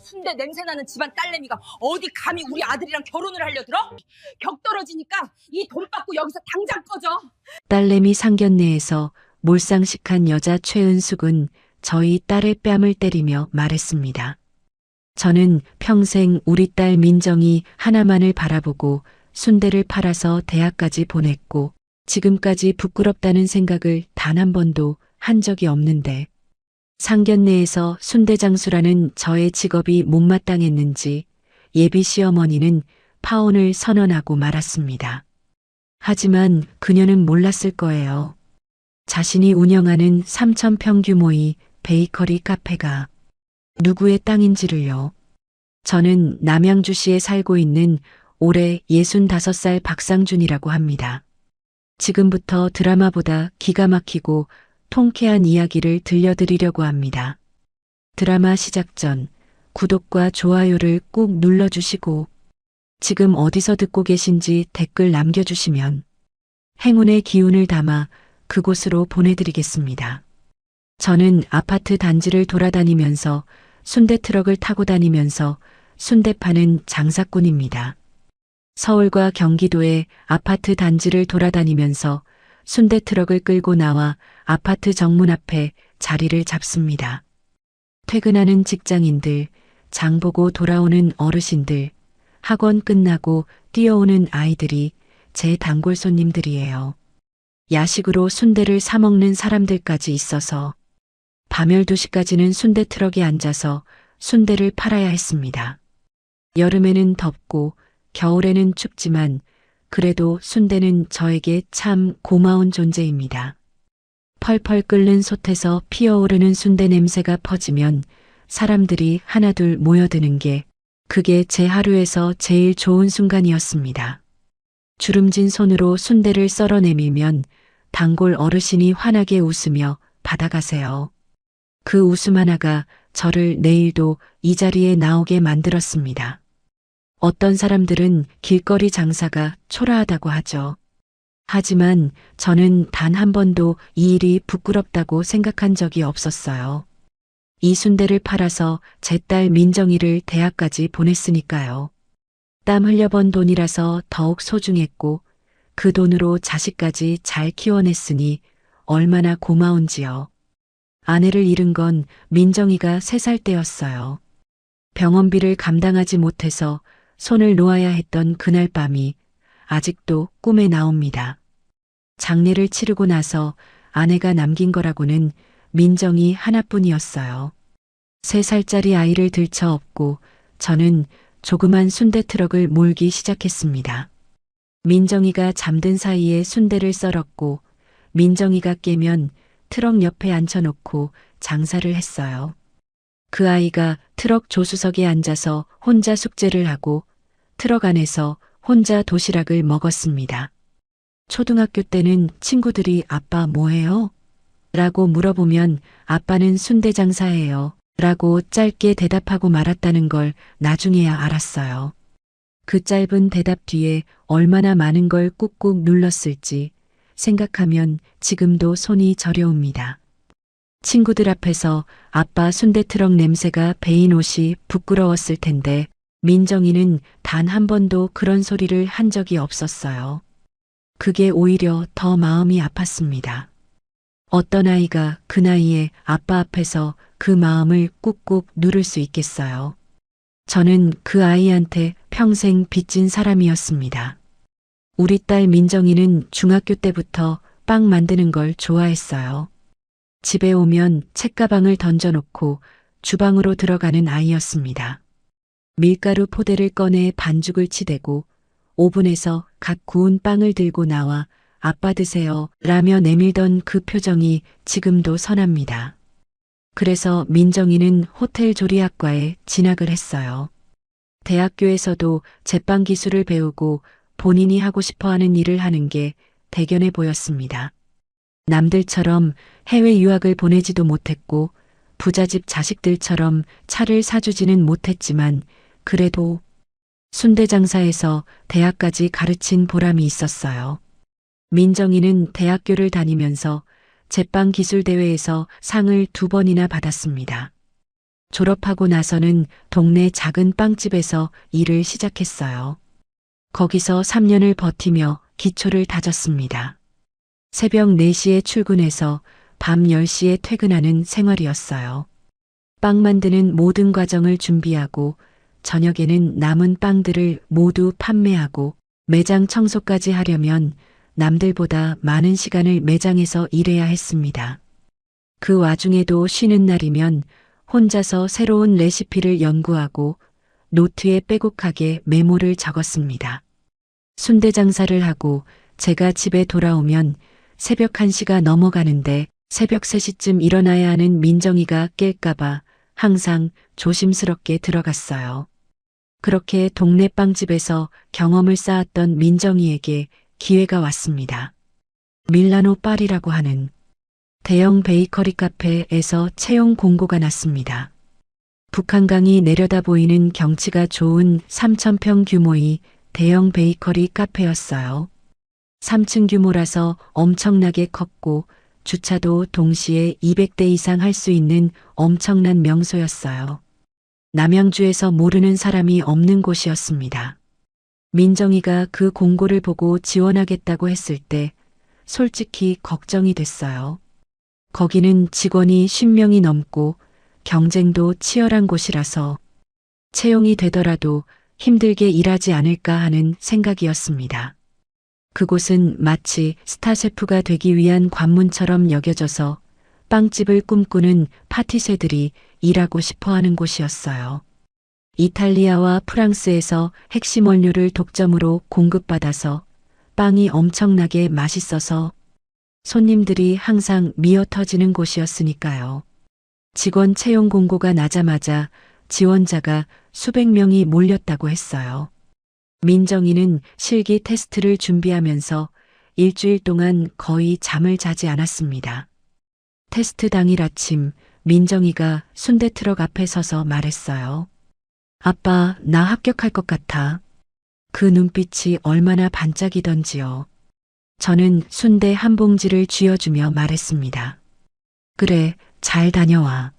순대 냄새나는 집안 딸내미가 어디 감히 우리 아들이랑 결혼을 하려 들어? 격 떨어지니까 이 돈 받고 여기서 당장 꺼져. 딸내미 상견례에서 몰상식한 여자 최은숙은 저희 딸의 뺨을 때리며 말했습니다. 저는 평생 우리 딸 민정이 하나만을 바라보고 순대를 팔아서 대학까지 보냈고 지금까지 부끄럽다는 생각을 단 한 번도 한 적이 없는데 상견례에서 순대장수라는 저의 직업이 못마땅했는지 예비 시어머니는 파혼을 선언하고 말았습니다. 하지만 그녀는 몰랐을 거예요. 자신이 운영하는 3,000평 규모의 베이커리 카페가 누구의 땅인지를요. 저는 남양주시에 살고 있는 올해 65살 박상준이라고 합니다. 지금부터 드라마보다 기가 막히고 통쾌한 이야기를 들려드리려고 합니다. 드라마 시작 전 구독과 좋아요를 꾹 눌러주시고 지금 어디서 듣고 계신지 댓글 남겨주시면 행운의 기운을 담아 그곳으로 보내드리겠습니다. 저는 아파트 단지를 돌아다니면서 순대 트럭을 타고 다니면서 순대 파는 장사꾼입니다. 서울과 경기도의 아파트 단지를 돌아다니면서 순대 트럭을 끌고 나와 아파트 정문 앞에 자리를 잡습니다. 퇴근하는 직장인들, 장 보고 돌아오는 어르신들, 학원 끝나고 뛰어오는 아이들이 제 단골 손님들이에요. 야식으로 순대를 사 먹는 사람들까지 있어서 밤 12시까지는 순대 트럭에 앉아서 순대를 팔아야 했습니다. 여름에는 덥고 겨울에는 춥지만 그래도 순대는 저에게 참 고마운 존재입니다. 펄펄 끓는 솥에서 피어오르는 순대 냄새가 퍼지면 사람들이 하나둘 모여드는 게 그게 제 하루에서 제일 좋은 순간이었습니다. 주름진 손으로 순대를 썰어 내밀면 단골 어르신이 환하게 웃으며 받아가세요. 그 웃음 하나가 저를 내일도 이 자리에 나오게 만들었습니다. 어떤 사람들은 길거리 장사가 초라하다고 하죠. 하지만 저는 단 한 번도 이 일이 부끄럽다고 생각한 적이 없었어요. 이 순대를 팔아서 제 딸 민정이를 대학까지 보냈으니까요. 땀 흘려번 돈이라서 더욱 소중했고 그 돈으로 자식까지 잘 키워냈으니 얼마나 고마운지요. 아내를 잃은 건 민정이가 3살 때였어요. 병원비를 감당하지 못해서 손을 놓아야 했던 그날 밤이 아직도 꿈에 나옵니다. 장례를 치르고 나서 아내가 남긴 거라고는 민정이 하나뿐이었어요. 3살짜리 아이를 들쳐 업고 저는 조그만 순대 트럭을 몰기 시작했습니다. 민정이가 잠든 사이에 순대를 썰었고 민정이가 깨면 트럭 옆에 앉혀놓고 장사를 했어요. 그 아이가 트럭 조수석에 앉아서 혼자 숙제를 하고 트럭 안에서 혼자 도시락을 먹었습니다. 초등학교 때는 친구들이 아빠 뭐해요? 라고 물어보면 아빠는 순대 장사해요. 라고 짧게 대답하고 말았다는 걸 나중에야 알았어요. 그 짧은 대답 뒤에 얼마나 많은 걸 꾹꾹 눌렀을지 생각하면 지금도 손이 저려옵니다. 친구들 앞에서 아빠 순대 트럭 냄새가 배인 옷이 부끄러웠을 텐데 민정이는 단 한 번도 그런 소리를 한 적이 없었어요. 그게 오히려 더 마음이 아팠습니다. 어떤 아이가 그 나이에 아빠 앞에서 그 마음을 꾹꾹 누를 수 있겠어요. 저는 그 아이한테 평생 빚진 사람이었습니다. 우리 딸 민정이는 중학교 때부터 빵 만드는 걸 좋아했어요. 집에 오면 책가방을 던져놓고 주방으로 들어가는 아이였습니다. 밀가루 포대를 꺼내 반죽을 치대고 오븐에서 갓 구운 빵을 들고 나와 아빠 드세요 라며 내밀던 그 표정이 지금도 선합니다. 그래서 민정이는 호텔 조리학과에 진학을 했어요. 대학교에서도 제빵 기술을 배우고 본인이 하고 싶어하는 일을 하는 게 대견해 보였습니다. 남들처럼 해외 유학을 보내지도 못했고 부잣집 자식들처럼 차를 사주지는 못했지만 그래도 순대 장사에서 대학까지 가르친 보람이 있었어요. 민정이는 대학교를 다니면서 제빵 기술 대회에서 상을 2번이나 받았습니다. 졸업하고 나서는 동네 작은 빵집에서 일을 시작했어요. 거기서 3년을 버티며 기초를 다졌습니다. 새벽 4시에 출근해서 밤 10시에 퇴근하는 생활이었어요. 빵 만드는 모든 과정을 준비하고 저녁에는 남은 빵들을 모두 판매하고 매장 청소까지 하려면 남들보다 많은 시간을 매장에서 일해야 했습니다. 그 와중에도 쉬는 날이면 혼자서 새로운 레시피를 연구하고 노트에 빼곡하게 메모를 적었습니다. 순대 장사를 하고 제가 집에 돌아오면 새벽 1시가 넘어가는데 새벽 3시쯤 일어나야 하는 민정이가 깰까봐 항상 조심스럽게 들어갔어요. 그렇게 동네 빵집에서 경험을 쌓았던 민정이에게 기회가 왔습니다. 밀라노 파리라고 하는 대형 베이커리 카페에서 채용 공고가 났습니다. 북한강이 내려다 보이는 경치가 좋은 3,000평 규모의 대형 베이커리 카페였어요. 3층 규모라서 엄청나게 컸고 주차도 동시에 200대 이상 할 수 있는 엄청난 명소였어요. 남양주에서 모르는 사람이 없는 곳이었습니다. 민정이가 그 공고를 보고 지원하겠다고 했을 때 솔직히 걱정이 됐어요. 거기는 직원이 10명이 넘고 경쟁도 치열한 곳이라서 채용이 되더라도 힘들게 일하지 않을까 하는 생각이었습니다. 그곳은 마치 스타 셰프가 되기 위한 관문처럼 여겨져서 빵집을 꿈꾸는 파티셰들이 일하고 싶어 하는 곳이었어요. 이탈리아와 프랑스에서 핵심 원료를 독점으로 공급받아서 빵이 엄청나게 맛있어서 손님들이 항상 미어 터지는 곳이었으니까요. 직원 채용 공고가 나자마자 지원자가 수백 명이 몰렸다고 했어요. 민정이는 실기 테스트를 준비하면서 일주일 동안 거의 잠을 자지 않았습니다. 테스트 당일 아침 민정이가 순대 트럭 앞에 서서 말했어요. 아빠, 나 합격할 것 같아. 그 눈빛이 얼마나 반짝이던지요. 저는 순대 한 봉지를 쥐어주며 말했습니다. 그래, 잘 다녀와.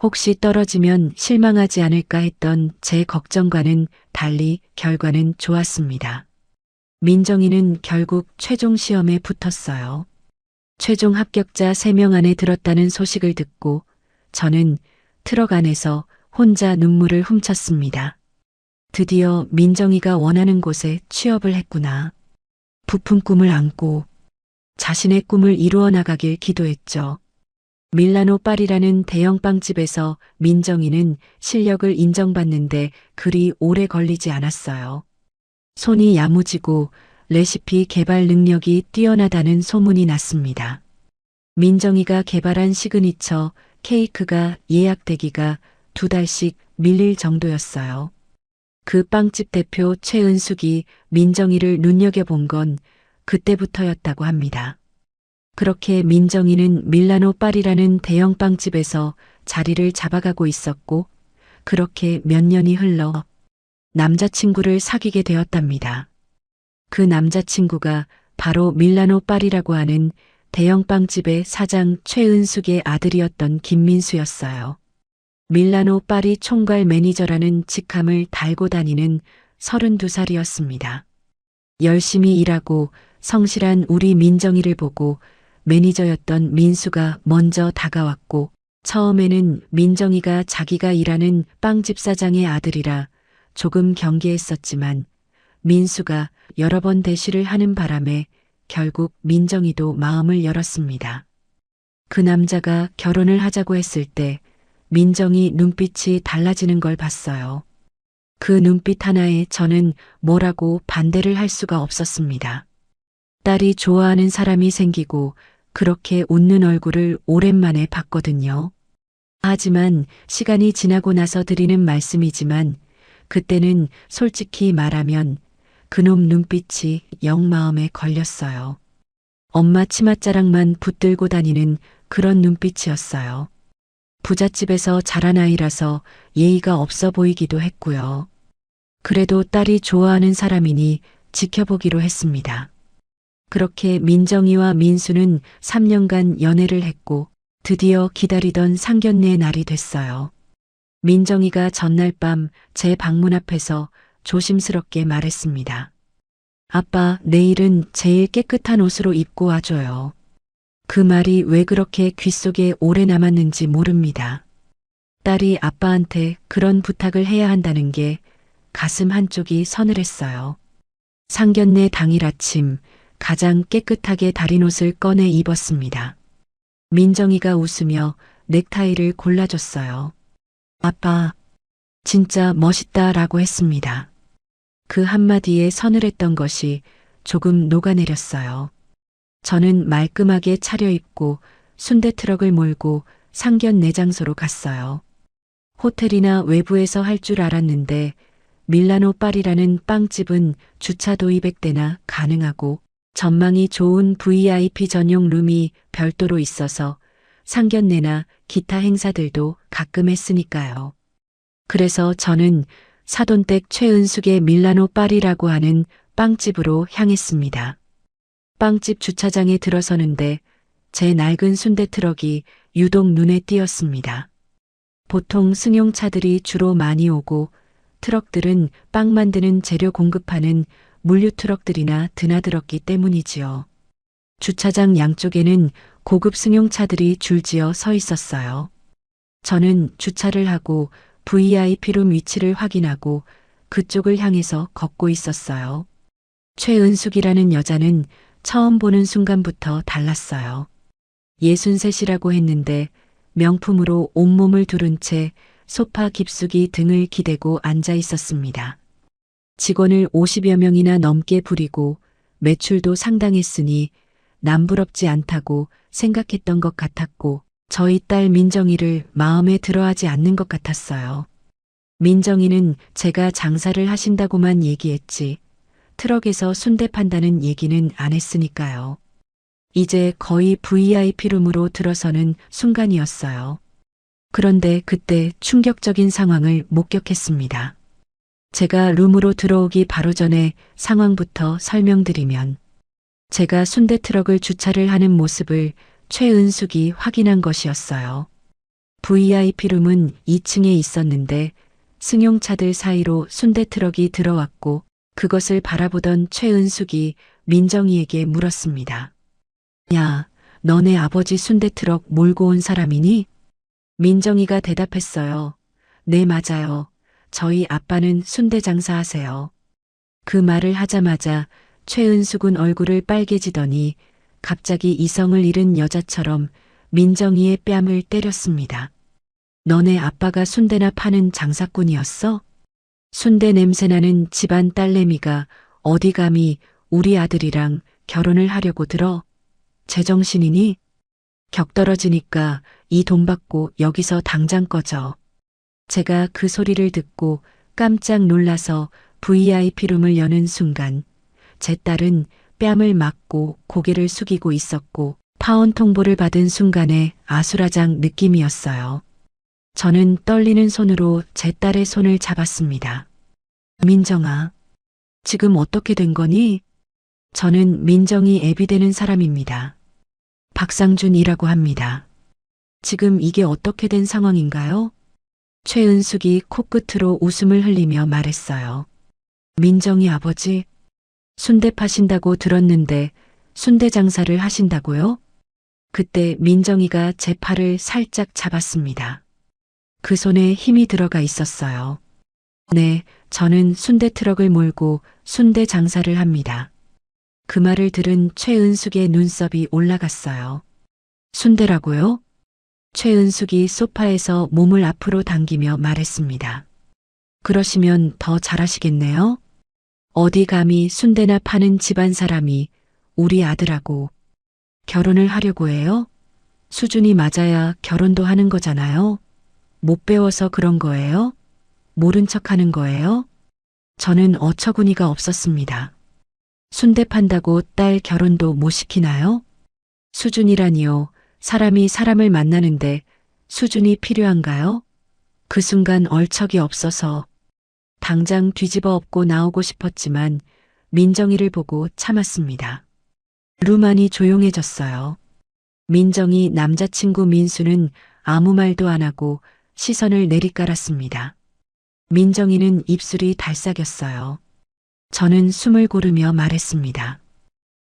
혹시 떨어지면 실망하지 않을까 했던 제 걱정과는 달리 결과는 좋았습니다. 민정이는 결국 최종 시험에 붙었어요. 최종 합격자 3명 안에 들었다는 소식을 듣고 저는 트럭 안에서 혼자 눈물을 훔쳤습니다. 드디어 민정이가 원하는 곳에 취업을 했구나. 부푼 꿈을 안고 자신의 꿈을 이루어 나가길 기도했죠. 밀라노 파리라는 대형 빵집에서 민정이는 실력을 인정받는데 그리 오래 걸리지 않았어요. 손이 야무지고 레시피 개발 능력이 뛰어나다는 소문이 났습니다. 민정이가 개발한 시그니처 케이크가 예약되기가 2달씩 밀릴 정도였어요. 그 빵집 대표 최은숙이 민정이를 눈여겨본 건 그때부터였다고 합니다. 그렇게 민정이는 밀라노 파리라는 대형 빵집에서 자리를 잡아가고 있었고 그렇게 몇 년이 흘러 남자친구를 사귀게 되었답니다. 그 남자친구가 바로 밀라노 파리라고 하는 대형 빵집의 사장 최은숙의 아들이었던 김민수였어요. 밀라노 파리 총괄 매니저라는 직함을 달고 다니는 32살이었습니다. 열심히 일하고 성실한 우리 민정이를 보고 매니저였던 민수가 먼저 다가왔고 처음에는 민정이가 자기가 일하는 빵집 사장의 아들이라 조금 경계했었지만 민수가 여러 번 대시를 하는 바람에 결국 민정이도 마음을 열었습니다. 그 남자가 결혼을 하자고 했을 때 민정이 눈빛이 달라지는 걸 봤어요. 그 눈빛 하나에 저는 뭐라고 반대를 할 수가 없었습니다. 딸이 좋아하는 사람이 생기고 그렇게 웃는 얼굴을 오랜만에 봤거든요. 하지만 시간이 지나고 나서 드리는 말씀이지만 그때는 솔직히 말하면 그놈 눈빛이 영 마음에 걸렸어요. 엄마 치맛자락만 붙들고 다니는 그런 눈빛이었어요. 부잣집에서 자란 아이라서 예의가 없어 보이기도 했고요. 그래도 딸이 좋아하는 사람이니 지켜보기로 했습니다. 그렇게 민정이와 민수는 3년간 연애를 했고 드디어 기다리던 상견례의 날이 됐어요. 민정이가 전날 밤 제 방문 앞에서 조심스럽게 말했습니다. 아빠, 내일은 제일 깨끗한 옷으로 입고 와줘요. 그 말이 왜 그렇게 귓속에 오래 남았는지 모릅니다. 딸이 아빠한테 그런 부탁을 해야 한다는 게 가슴 한쪽이 서늘했어요. 상견례 당일 아침 가장 깨끗하게 다린 옷을 꺼내 입었습니다. 민정이가 웃으며 넥타이를 골라줬어요. 아빠, 진짜 멋있다라고 했습니다. 그 한마디에 서늘했던 것이 조금 녹아내렸어요. 저는 말끔하게 차려입고 순대 트럭을 몰고 상견례 장소로 갔어요. 호텔이나 외부에서 할 줄 알았는데 밀라노 파리라는 빵집은 주차 도입 100대나 가능하고 전망이 좋은 VIP 전용 룸이 별도로 있어서 상견례나 기타 행사들도 가끔 했으니까요. 그래서 저는 사돈댁 최은숙의 밀라노 파리라고 하는 빵집으로 향했습니다. 빵집 주차장에 들어서는데 제 낡은 순대 트럭이 유독 눈에 띄었습니다. 보통 승용차들이 주로 많이 오고 트럭들은 빵 만드는 재료 공급하는 물류 트럭들이나 드나들었기 때문이지요. 주차장 양쪽에는 고급 승용차들이 줄지어 서 있었어요. 저는 주차를 하고 VIP룸 위치를 확인하고 그쪽을 향해서 걷고 있었어요. 최은숙이라는 여자는 처음 보는 순간부터 달랐어요. 63이라고 했는데 명품으로 온몸을 두른 채 소파 깊숙이 등을 기대고 앉아 있었습니다. 직원을 50여 명이나 넘게 부리고 매출도 상당했으니 남부럽지 않다고 생각했던 것 같았고 저희 딸 민정이를 마음에 들어하지 않는 것 같았어요. 민정이는 제가 장사를 하신다고만 얘기했지 트럭에서 순대 판다는 얘기는 안 했으니까요. 이제 거의 VIP룸으로 들어서는 순간이었어요. 그런데 그때 충격적인 상황을 목격했습니다. 제가 룸으로 들어오기 바로 전에 상황부터 설명드리면 제가 순대 트럭을 주차를 하는 모습을 최은숙이 확인한 것이었어요. VIP룸은 2층에 있었는데 승용차들 사이로 순대 트럭이 들어왔고 그것을 바라보던 최은숙이 민정이에게 물었습니다. 야, 너네 아버지 순대 트럭 몰고 온 사람이니? 민정이가 대답했어요. 네, 맞아요. 저희 아빠는 순대 장사하세요. 그 말을 하자마자 최은숙은 얼굴을 빨개지더니 갑자기 이성을 잃은 여자처럼 민정이의 뺨을 때렸습니다. 너네 아빠가 순대나 파는 장사꾼이었어? 순대 냄새나는 집안 딸내미가 어디 감히 우리 아들이랑 결혼을 하려고 들어? 제정신이니? 격떨어지니까 이 돈 받고 여기서 당장 꺼져. 제가 그 소리를 듣고 깜짝 놀라서 VIP룸을 여는 순간 제 딸은 뺨을 맞고 고개를 숙이고 있었고 파원 통보를 받은 순간의 아수라장 느낌이었어요. 저는 떨리는 손으로 제 딸의 손을 잡았습니다. 민정아, 지금 어떻게 된 거니? 저는 민정이 애비 되는 사람입니다. 박상준이라고 합니다. 지금 이게 어떻게 된 상황인가요? 최은숙이 코끝으로 웃음을 흘리며 말했어요. 민정이 아버지, 순대 파신다고 들었는데 순대 장사를 하신다고요? 그때 민정이가 제 팔을 살짝 잡았습니다. 그 손에 힘이 들어가 있었어요. 네, 저는 순대 트럭을 몰고 순대 장사를 합니다. 그 말을 들은 최은숙의 눈썹이 올라갔어요. 순대라고요? 최은숙이 소파에서 몸을 앞으로 당기며 말했습니다. 그러시면 더 잘하시겠네요? 어디 감히 순대나 파는 집안 사람이 우리 아들하고 결혼을 하려고 해요? 수준이 맞아야 결혼도 하는 거잖아요. 못 배워서 그런 거예요? 모른 척 하는 거예요? 저는 어처구니가 없었습니다. 순대 판다고 딸 결혼도 못 시키나요? 수준이라니요. 사람이 사람을 만나는데 수준이 필요한가요? 그 순간 얼척이 없어서 당장 뒤집어 엎고 나오고 싶었지만 민정이를 보고 참았습니다. 룸 안이 조용해졌어요. 민정이 남자친구 민수는 아무 말도 안 하고 시선을 내리깔았습니다. 민정이는 입술이 달싹였어요. 저는 숨을 고르며 말했습니다.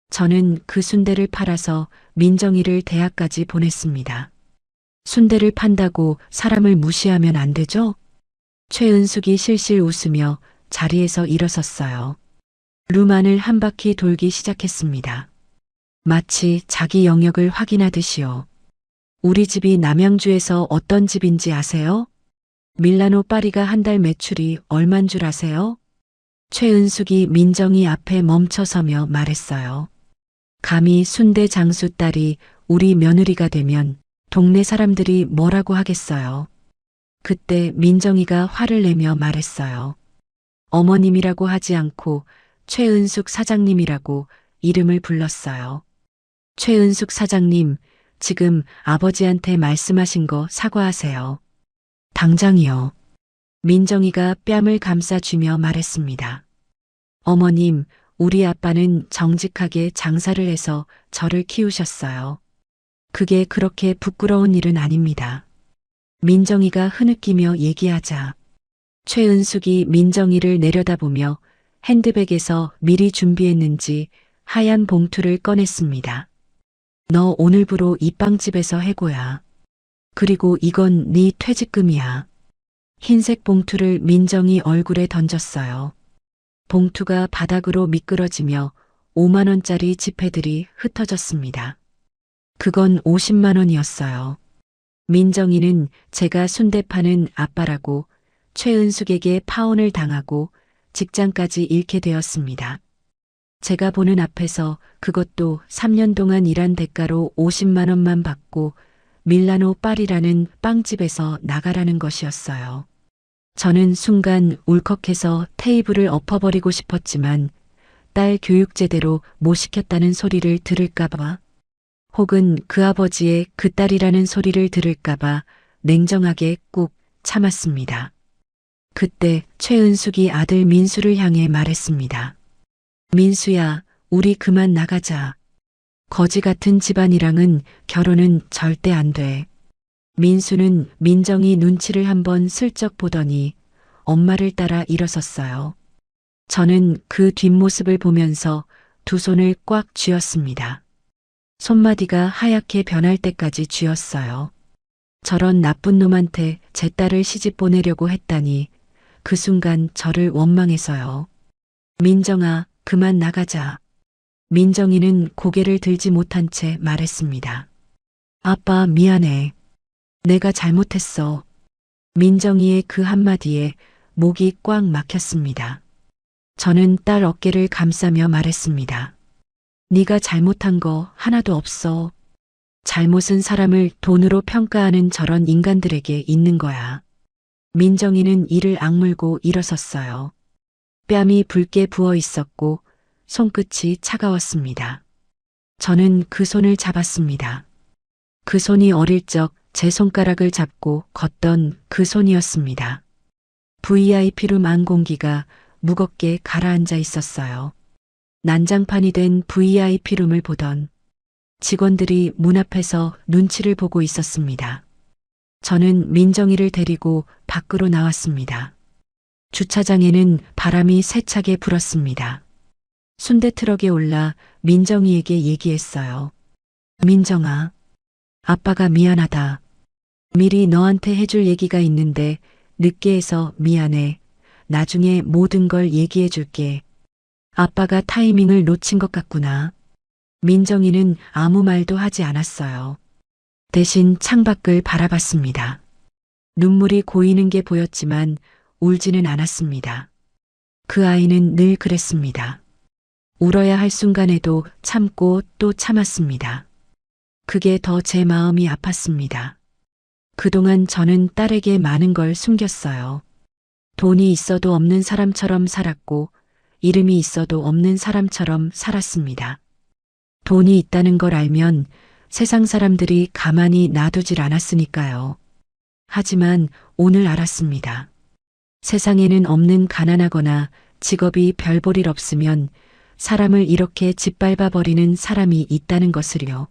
저는 그 순대를 팔아서 민정이를 대학까지 보냈습니다. 순대를 판다고 사람을 무시하면 안 되죠? 최은숙이 실실 웃으며 자리에서 일어섰어요. 룸안을 한 바퀴 돌기 시작했습니다. 마치 자기 영역을 확인하듯이요. 우리 집이 남양주에서 어떤 집인지 아세요? 밀라노 파리가 한 달 매출이 얼만 줄 아세요? 최은숙이 민정이 앞에 멈춰서며 말했어요. 감히 순대 장수 딸이 우리 며느리가 되면 동네 사람들이 뭐라고 하겠어요. 그때 민정이가 화를 내며 말했어요. 어머님이라고 하지 않고 최은숙 사장님이라고 이름을 불렀어요. 최은숙 사장님, 지금 아버지한테 말씀하신 거 사과하세요. 당장이요. 민정이가 뺨을 감싸쥐며 말했습니다. 어머님, 우리 아빠는 정직하게 장사를 해서 저를 키우셨어요. 그게 그렇게 부끄러운 일은 아닙니다. 민정이가 흐느끼며 얘기하자 최은숙이 민정이를 내려다보며 핸드백에서 미리 준비했는지 하얀 봉투를 꺼냈습니다. 너 오늘부로 이 빵집에서 해고야. 그리고 이건 네 퇴직금이야. 흰색 봉투를 민정이 얼굴에 던졌어요. 봉투가 바닥으로 미끄러지며 5만 원짜리 지폐들이 흩어졌습니다. 그건 50만 원이었어요. 민정이는 제가 순대 파는 아빠라고 최은숙에게 파혼을 당하고 직장까지 잃게 되었습니다. 제가 보는 앞에서 그것도 3년 동안 일한 대가로 50만 원만 받고 밀라노 파리라는 빵집에서 나가라는 것이었어요. 저는 순간 울컥해서 테이블을 엎어버리고 싶었지만 딸 교육 제대로 못 시켰다는 소리를 들을까봐 혹은 그 아버지의 그 딸이라는 소리를 들을까봐 냉정하게 꾹 참았습니다. 그때 최은숙이 아들 민수를 향해 말했습니다. 민수야, 우리 그만 나가자. 거지 같은 집안이랑은 결혼은 절대 안 돼. 민수는 민정이 눈치를 한번 슬쩍 보더니 엄마를 따라 일어섰어요. 저는 그 뒷모습을 보면서 두 손을 꽉 쥐었습니다. 손마디가 하얗게 변할 때까지 쥐었어요. 저런 나쁜 놈한테 제 딸을 시집 보내려고 했다니 그 순간 저를 원망해서요. 민정아, 그만 나가자. 민정이는 고개를 들지 못한 채 말했습니다. 아빠, 미안해. 내가 잘못했어. 민정이의 그 한마디에 목이 꽉 막혔습니다. 저는 딸 어깨를 감싸며 말했습니다. 네가 잘못한 거 하나도 없어. 잘못은 사람을 돈으로 평가하는 저런 인간들에게 있는 거야. 민정이는 이를 악물고 일어섰어요. 뺨이 붉게 부어 있었고 손끝이 차가웠습니다. 저는 그 손을 잡았습니다. 그 손이 어릴 적 제 손가락을 잡고 걷던 그 손이었습니다. VIP룸 안 공기가 무겁게 가라앉아 있었어요. 난장판이 된 VIP룸을 보던 직원들이 문 앞에서 눈치를 보고 있었습니다. 저는 민정이를 데리고 밖으로 나왔습니다. 주차장에는 바람이 세차게 불었습니다. 순대 트럭에 올라 민정이에게 얘기했어요. 민정아, 아빠가 미안하다. 미리 너한테 해줄 얘기가 있는데 늦게 해서 미안해. 나중에 모든 걸 얘기해 줄게. 아빠가 타이밍을 놓친 것 같구나. 민정이는 아무 말도 하지 않았어요. 대신 창밖을 바라봤습니다. 눈물이 고이는 게 보였지만 울지는 않았습니다. 그 아이는 늘 그랬습니다. 울어야 할 순간에도 참고 또 참았습니다. 그게 더 제 마음이 아팠습니다. 그동안 저는 딸에게 많은 걸 숨겼어요. 돈이 있어도 없는 사람처럼 살았고 이름이 있어도 없는 사람처럼 살았습니다. 돈이 있다는 걸 알면 세상 사람들이 가만히 놔두질 않았으니까요. 하지만 오늘 알았습니다. 세상에는 없는 가난하거나 직업이 별 볼 일 없으면 사람을 이렇게 짓밟아 버리는 사람이 있다는 것을요.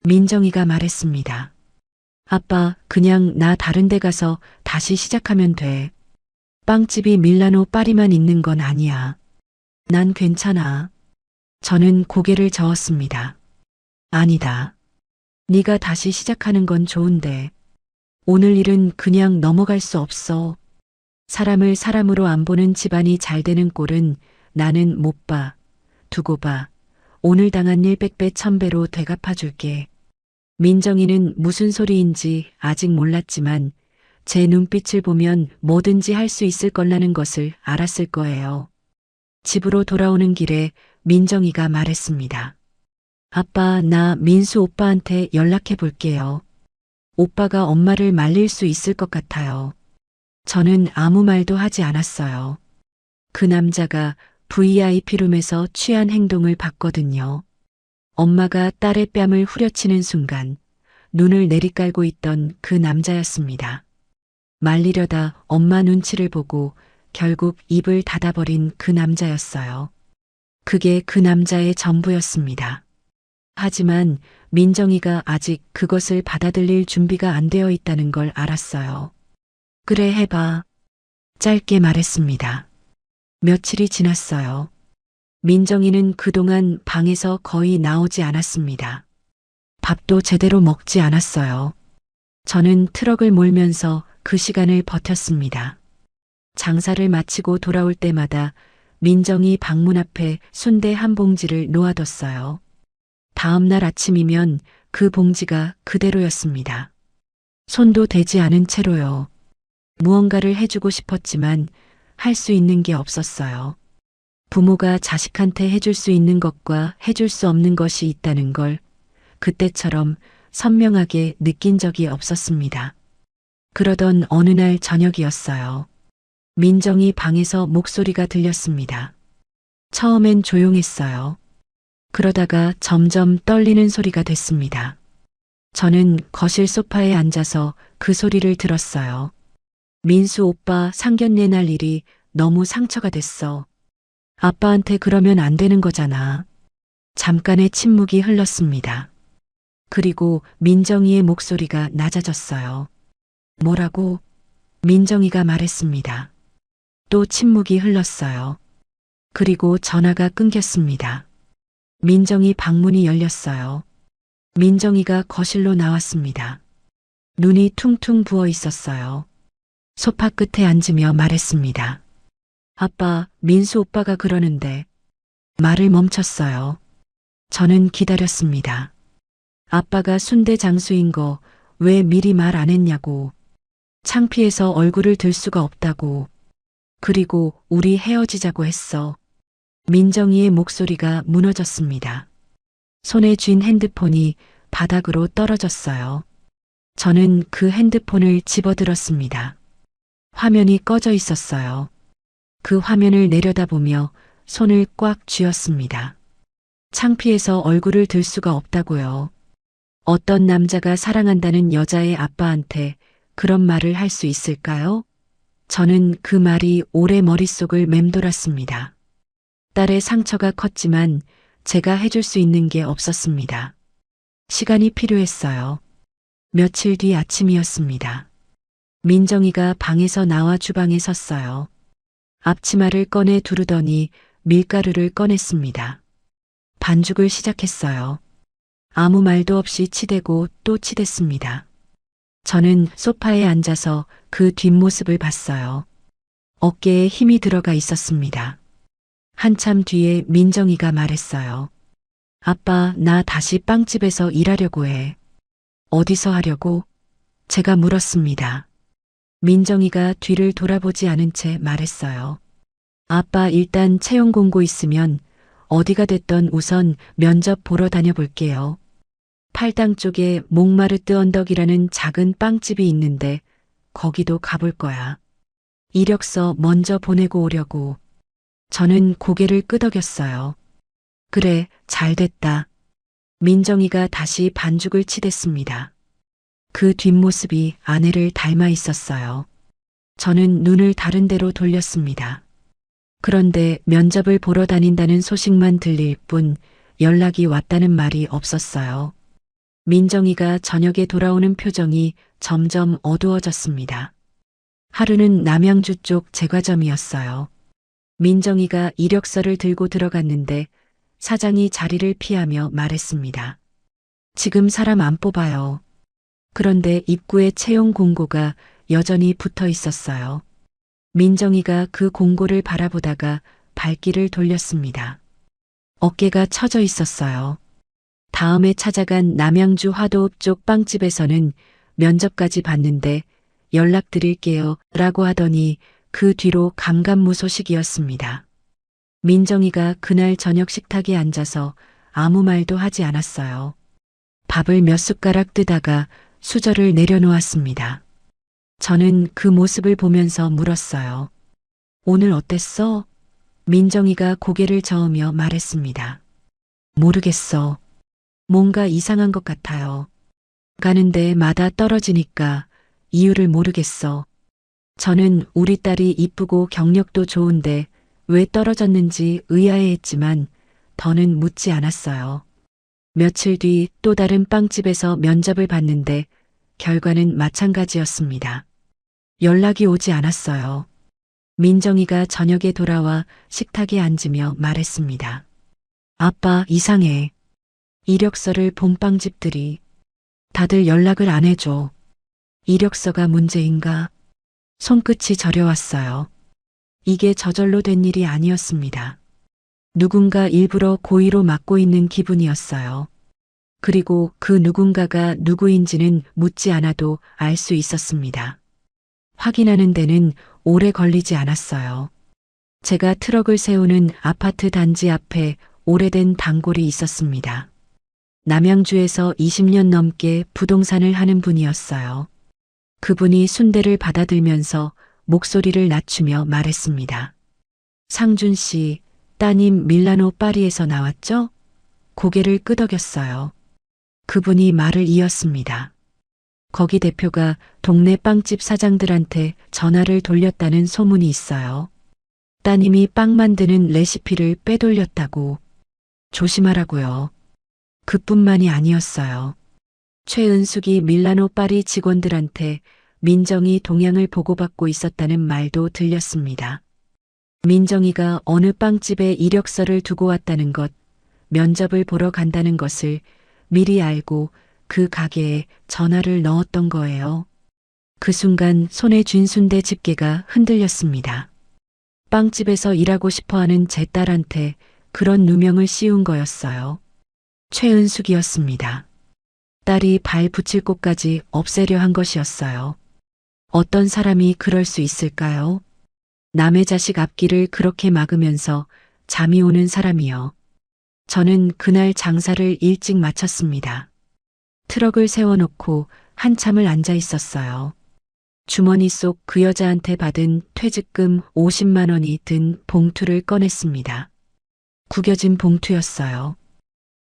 민정이가 말했습니다. 아빠, 그냥 나 다른 데 가서 다시 시작하면 돼. 빵집이 밀라노 파리만 있는 건 아니야. 난 괜찮아. 저는 고개를 저었습니다. 아니다. 네가 다시 시작하는 건 좋은데 오늘 일은 그냥 넘어갈 수 없어. 사람을 사람으로 안 보는 집안이 잘 되는 꼴은 나는 못 봐. 두고 봐. 오늘 당한 일 100배 1000배로 되갚아 줄게. 민정이는 무슨 소리인지 아직 몰랐지만 제 눈빛을 보면 뭐든지 할 수 있을 거라는 것을 알았을 거예요. 집으로 돌아오는 길에 민정이가 말했습니다. 아빠, 나 민수 오빠한테 연락해 볼게요. 오빠가 엄마를 말릴 수 있을 것 같아요. 저는 아무 말도 하지 않았어요. 그 남자가 VIP룸에서 취한 행동을 봤거든요. 엄마가 딸의 뺨을 후려치는 순간 눈을 내리깔고 있던 그 남자였습니다. 말리려다 엄마 눈치를 보고 결국 입을 닫아버린 그 남자였어요. 그게 그 남자의 전부였습니다. 하지만 민정이가 아직 그것을 받아들일 준비가 안 되어 있다는 걸 알았어요. 그래, 해봐. 짧게 말했습니다. 며칠이 지났어요. 민정이는 그동안 방에서 거의 나오지 않았습니다. 밥도 제대로 먹지 않았어요. 저는 트럭을 몰면서 그 시간을 버텼습니다. 장사를 마치고 돌아올 때마다 민정이 방문 앞에 순대 한 봉지를 놓아뒀어요. 다음 날 아침이면 그 봉지가 그대로였습니다. 손도 대지 않은 채로요. 무언가를 해주고 싶었지만 할 수 있는 게 없었어요. 부모가 자식한테 해줄 수 있는 것과 해줄 수 없는 것이 있다는 걸 그때처럼 선명하게 느낀 적이 없었습니다. 그러던 어느 날 저녁이었어요. 민정이 방에서 목소리가 들렸습니다. 처음엔 조용했어요. 그러다가 점점 떨리는 소리가 됐습니다. 저는 거실 소파에 앉아서 그 소리를 들었어요. 민수 오빠 상견례 날 일이 너무 상처가 됐어. 아빠한테 그러면 안 되는 거잖아. 잠깐의 침묵이 흘렀습니다. 그리고 민정이의 목소리가 낮아졌어요. 뭐라고? 민정이가 말했습니다. 또 침묵이 흘렀어요. 그리고 전화가 끊겼습니다. 민정이 방문이 열렸어요. 민정이가 거실로 나왔습니다. 눈이 퉁퉁 부어 있었어요. 소파 끝에 앉으며 말했습니다. 아빠, 민수 오빠가 그러는데. 말을 멈췄어요. 저는 기다렸습니다. 아빠가 순대 장수인 거 왜 미리 말 안 했냐고. 창피해서 얼굴을 들 수가 없다고. 그리고 우리 헤어지자고 했어. 민정이의 목소리가 무너졌습니다. 손에 쥔 핸드폰이 바닥으로 떨어졌어요. 저는 그 핸드폰을 집어들었습니다. 화면이 꺼져 있었어요. 그 화면을 내려다보며 손을 꽉 쥐었습니다. 창피해서 얼굴을 들 수가 없다고요. 어떤 남자가 사랑한다는 여자의 아빠한테 그런 말을 할 수 있을까요? 저는 그 말이 오래 머릿속을 맴돌았습니다. 딸의 상처가 컸지만 제가 해줄 수 있는 게 없었습니다. 시간이 필요했어요. 며칠 뒤 아침이었습니다. 민정이가 방에서 나와 주방에 섰어요. 앞치마를 꺼내 두르더니 밀가루를 꺼냈습니다. 반죽을 시작했어요. 아무 말도 없이 치대고 또 치댔습니다. 저는 소파에 앉아서 그 뒷모습을 봤어요. 어깨에 힘이 들어가 있었습니다. 한참 뒤에 민정이가 말했어요. 아빠, 나 다시 빵집에서 일하려고 해. 어디서 하려고? 제가 물었습니다. 민정이가 뒤를 돌아보지 않은 채 말했어요. 아빠, 일단 채용 공고 있으면 어디가 됐던 우선 면접 보러 다녀볼게요. 팔당 쪽에 몽마르트 언덕이라는 작은 빵집이 있는데 거기도 가볼 거야. 이력서 먼저 보내고 오려고. 저는 고개를 끄덕였어요. 그래, 잘 됐다. 민정이가 다시 반죽을 치댔습니다. 그 뒷모습이 아내를 닮아 있었어요. 저는 눈을 다른 데로 돌렸습니다. 그런데 면접을 보러 다닌다는 소식만 들릴 뿐 연락이 왔다는 말이 없었어요. 민정이가 저녁에 돌아오는 표정이 점점 어두워졌습니다. 하루는 남양주 쪽 제과점이었어요. 민정이가 이력서를 들고 들어갔는데 사장이 자리를 피하며 말했습니다. 지금 사람 안 뽑아요. 그런데 입구에 채용 공고가 여전히 붙어 있었어요. 민정이가 그 공고를 바라보다가 발길을 돌렸습니다. 어깨가 처져 있었어요. 다음에 찾아간 남양주 화도읍 쪽 빵집에서는 면접까지 봤는데 연락드릴게요 라고 하더니 그 뒤로 감감무소식이었습니다. 민정이가 그날 저녁 식탁에 앉아서 아무 말도 하지 않았어요. 밥을 몇 숟가락 뜨다가 수저를 내려놓았습니다. 저는 그 모습을 보면서 물었어요. 오늘 어땠어? 민정이가 고개를 저으며 말했습니다. 모르겠어. 뭔가 이상한 것 같아요. 가는 데마다 떨어지니까 이유를 모르겠어. 저는 우리 딸이 이쁘고 경력도 좋은데 왜 떨어졌는지 의아해했지만 더는 묻지 않았어요. 며칠 뒤 또 다른 빵집에서 면접을 봤는데 결과는 마찬가지였습니다. 연락이 오지 않았어요. 민정이가 저녁에 돌아와 식탁에 앉으며 말했습니다. 아빠, 이상해. 이력서를 본 빵집들이 다들 연락을 안 해줘. 이력서가 문제인가? 손끝이 저려왔어요. 이게 저절로 된 일이 아니었습니다. 누군가 일부러 고의로 막고 있는 기분이었어요. 그리고 그 누군가가 누구인지는 묻지 않아도 알 수 있었습니다. 확인하는 데는 오래 걸리지 않았어요. 제가 트럭을 세우는 아파트 단지 앞에 오래된 단골이 있었습니다. 남양주에서 20년 넘게 부동산을 하는 분이었어요. 그분이 순대를 받아들면서 목소리를 낮추며 말했습니다. 상준 씨, 따님 밀라노 파리에서 나왔죠? 고개를 끄덕였어요. 그분이 말을 이었습니다. 거기 대표가 동네 빵집 사장들한테 전화를 돌렸다는 소문이 있어요. 따님이 빵 만드는 레시피를 빼돌렸다고. 조심하라고요. 그뿐만이 아니었어요. 최은숙이 밀라노 파리 직원들한테 민정이 동향을 보고받고 있었다는 말도 들렸습니다. 민정이가 어느 빵집에 이력서를 두고 왔다는 것, 면접을 보러 간다는 것을 미리 알고 그 가게에 전화를 넣었던 거예요. 그 순간 손에 쥔 순대 집게가 흔들렸습니다. 빵집에서 일하고 싶어하는 제 딸한테 그런 누명을 씌운 거였어요. 최은숙이었습니다. 딸이 발 붙일 곳까지 없애려 한 것이었어요. 어떤 사람이 그럴 수 있을까요? 남의 자식 앞길을 그렇게 막으면서 잠이 오는 사람이요. 저는 그날 장사를 일찍 마쳤습니다. 트럭을 세워놓고 한참을 앉아 있었어요. 주머니 속 그 여자한테 받은 퇴직금 50만 원이 든 봉투를 꺼냈습니다. 구겨진 봉투였어요.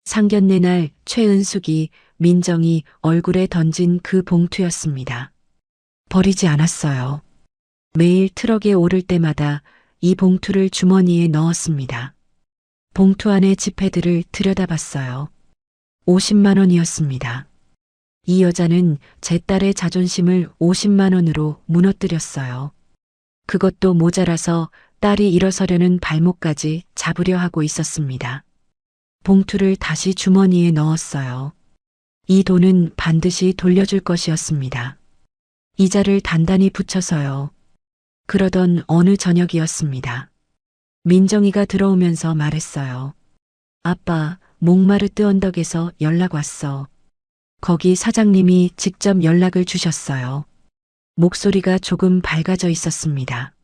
상견례 날 최은숙이 민정이 얼굴에 던진 그 봉투였습니다. 버리지 않았어요. 매일 트럭에 오를 때마다 이 봉투를 주머니에 넣었습니다. 봉투 안의 지폐들을 들여다봤어요. 50만 원이었습니다. 이 여자는 제 딸의 자존심을 50만 원으로 무너뜨렸어요. 그것도 모자라서 딸이 일어서려는 발목까지 잡으려 하고 있었습니다. 봉투를 다시 주머니에 넣었어요. 이 돈은 반드시 돌려줄 것이었습니다. 이자를 단단히 붙여서요. 그러던 어느 저녁이었습니다. 민정이가 들어오면서 말했어요. 아빠, 몽마르트 언덕에서 연락 왔어. 거기 사장님이 직접 연락을 주셨어요. 목소리가 조금 밝아져 있었습니다.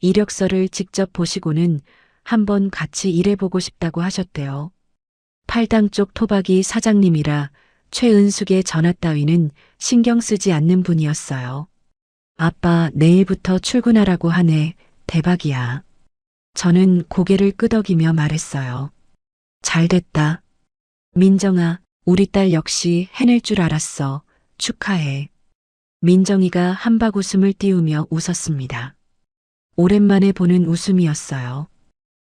이력서를 직접 보시고는 한번 같이 일해보고 싶다고 하셨대요. 팔당 쪽 토박이 사장님이라 최은숙의 전화 따위는 신경 쓰지 않는 분이었어요. 아빠, 내일부터 출근하라고 하네. 대박이야. 저는 고개를 끄덕이며 말했어요. 잘됐다. 민정아, 우리 딸 역시 해낼 줄 알았어. 축하해. 민정이가 한박 웃음을 띄우며 웃었습니다. 오랜만에 보는 웃음이었어요.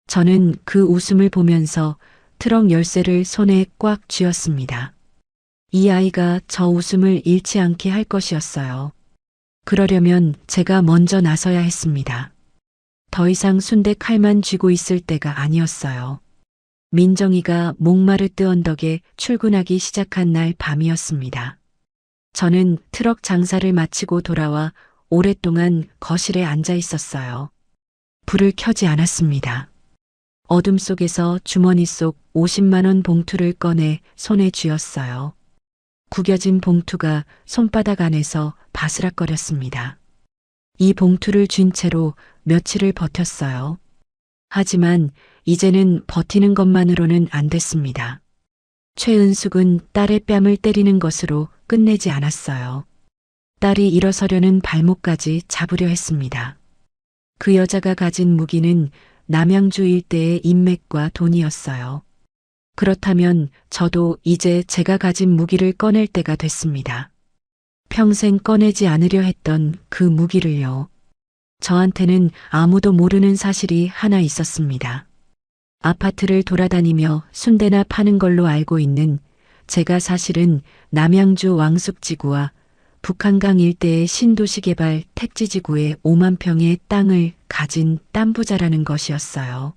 저는 그 웃음을 보면서 트럭 열쇠를 손에 꽉 쥐었습니다. 이 아이가 저 웃음을 잃지 않게 할 것이었어요. 그러려면 제가 먼저 나서야 했습니다. 더 이상 순대 칼만 쥐고 있을 때가 아니었어요. 민정이가 목마르뜨 언덕에 출근하기 시작한 날 밤이었습니다. 저는 트럭 장사를 마치고 돌아와 오랫동안 거실에 앉아 있었어요. 불을 켜지 않았습니다. 어둠 속에서 주머니 속 50만 원 봉투를 꺼내 손에 쥐었어요. 구겨진 봉투가 손바닥 안에서 바스락거렸습니다. 이 봉투를 쥔 채로 며칠을 버텼어요. 하지만 이제는 버티는 것만으로는 안 됐습니다. 최은숙은 딸의 뺨을 때리는 것으로 끝내지 않았어요. 딸이 일어서려는 발목까지 잡으려 했습니다. 그 여자가 가진 무기는 남양주 일대의 인맥과 돈이었어요. 그렇다면 저도 이제 제가 가진 무기를 꺼낼 때가 됐습니다. 평생 꺼내지 않으려 했던 그 무기를요. 저한테는 아무도 모르는 사실이 하나 있었습니다. 아파트를 돌아다니며 순대나 파는 걸로 알고 있는 제가 사실은 남양주 왕숙지구와 북한강 일대의 신도시 개발 택지지구의 5만 평의 땅을 가진 땅부자라는 것이었어요.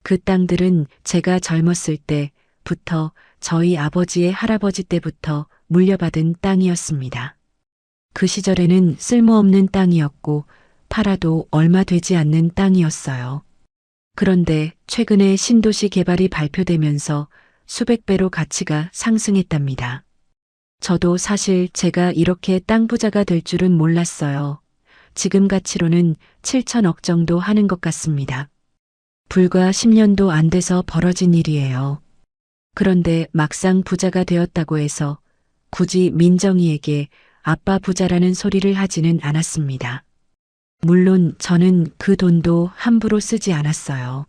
그 땅들은 제가 젊었을 때부터 저희 아버지의 할아버지 때부터 물려받은 땅이었습니다. 그 시절에는 쓸모없는 땅이었고 팔아도 얼마 되지 않는 땅이었어요. 그런데 최근에 신도시 개발이 발표되면서 수백 배로 가치가 상승했답니다. 저도 사실 제가 이렇게 땅 부자가 될 줄은 몰랐어요. 지금 가치로는 7천억 정도 하는 것 같습니다. 불과 10년도 안 돼서 벌어진 일이에요. 그런데 막상 부자가 되었다고 해서 굳이 민정이에게 아빠 부자라는 소리를 하지는 않았습니다. 물론 저는 그 돈도 함부로 쓰지 않았어요.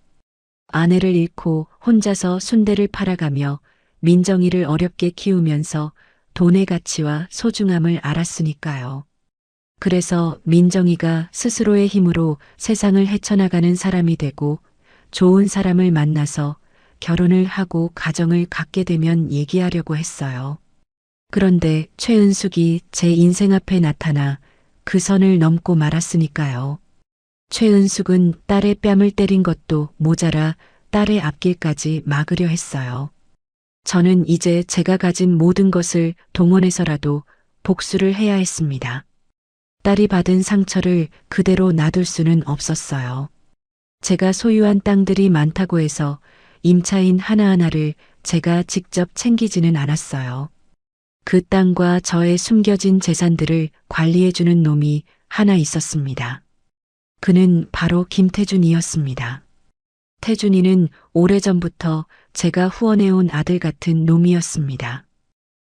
아내를 잃고 혼자서 순대를 팔아가며 민정이를 어렵게 키우면서 돈의 가치와 소중함을 알았으니까요. 그래서 민정이가 스스로의 힘으로 세상을 헤쳐나가는 사람이 되고 좋은 사람을 만나서 결혼을 하고 가정을 갖게 되면 얘기하려고 했어요. 그런데 최은숙이 제 인생 앞에 나타나 그 선을 넘고 말았으니까요. 최은숙은 딸의 뺨을 때린 것도 모자라 딸의 앞길까지 막으려 했어요. 저는 이제 제가 가진 모든 것을 동원해서라도 복수를 해야 했습니다. 딸이 받은 상처를 그대로 놔둘 수는 없었어요. 제가 소유한 땅들이 많다고 해서 임차인 하나하나를 제가 직접 챙기지는 않았어요. 그 땅과 저의 숨겨진 재산들을 관리해주는 놈이 하나 있었습니다. 그는 바로 김태준이었습니다. 태준이는 오래전부터 제가 후원해온 아들 같은 놈이었습니다.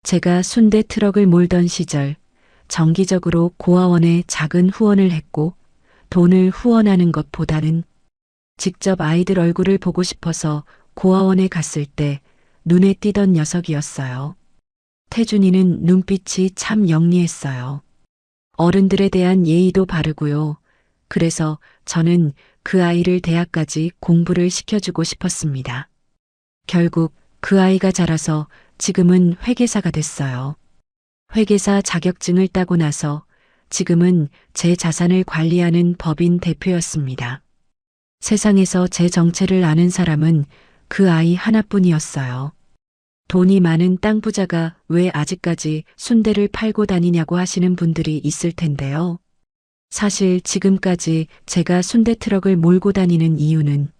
제가 순대 트럭을 몰던 시절 정기적으로 고아원에 작은 후원을 했고 돈을 후원하는 것보다는 직접 아이들 얼굴을 보고 싶어서 고아원에 갔을 때 눈에 띄던 녀석이었어요. 태준이는 눈빛이 참 영리했어요. 어른들에 대한 예의도 바르고요. 그래서 저는 그 아이를 대학까지 공부를 시켜주고 싶었습니다. 결국 그 아이가 자라서 지금은 회계사가 됐어요. 회계사 자격증을 따고 나서 지금은 제 자산을 관리하는 법인 대표였습니다. 세상에서 제 정체를 아는 사람은 그 아이 하나뿐이었어요. 돈이 많은 땅 부자가 왜 아직까지 순대를 팔고 다니냐고 하시는 분들이 있을 텐데요. 사실 지금까지 제가 순대 트럭을 몰고 다니는 이유는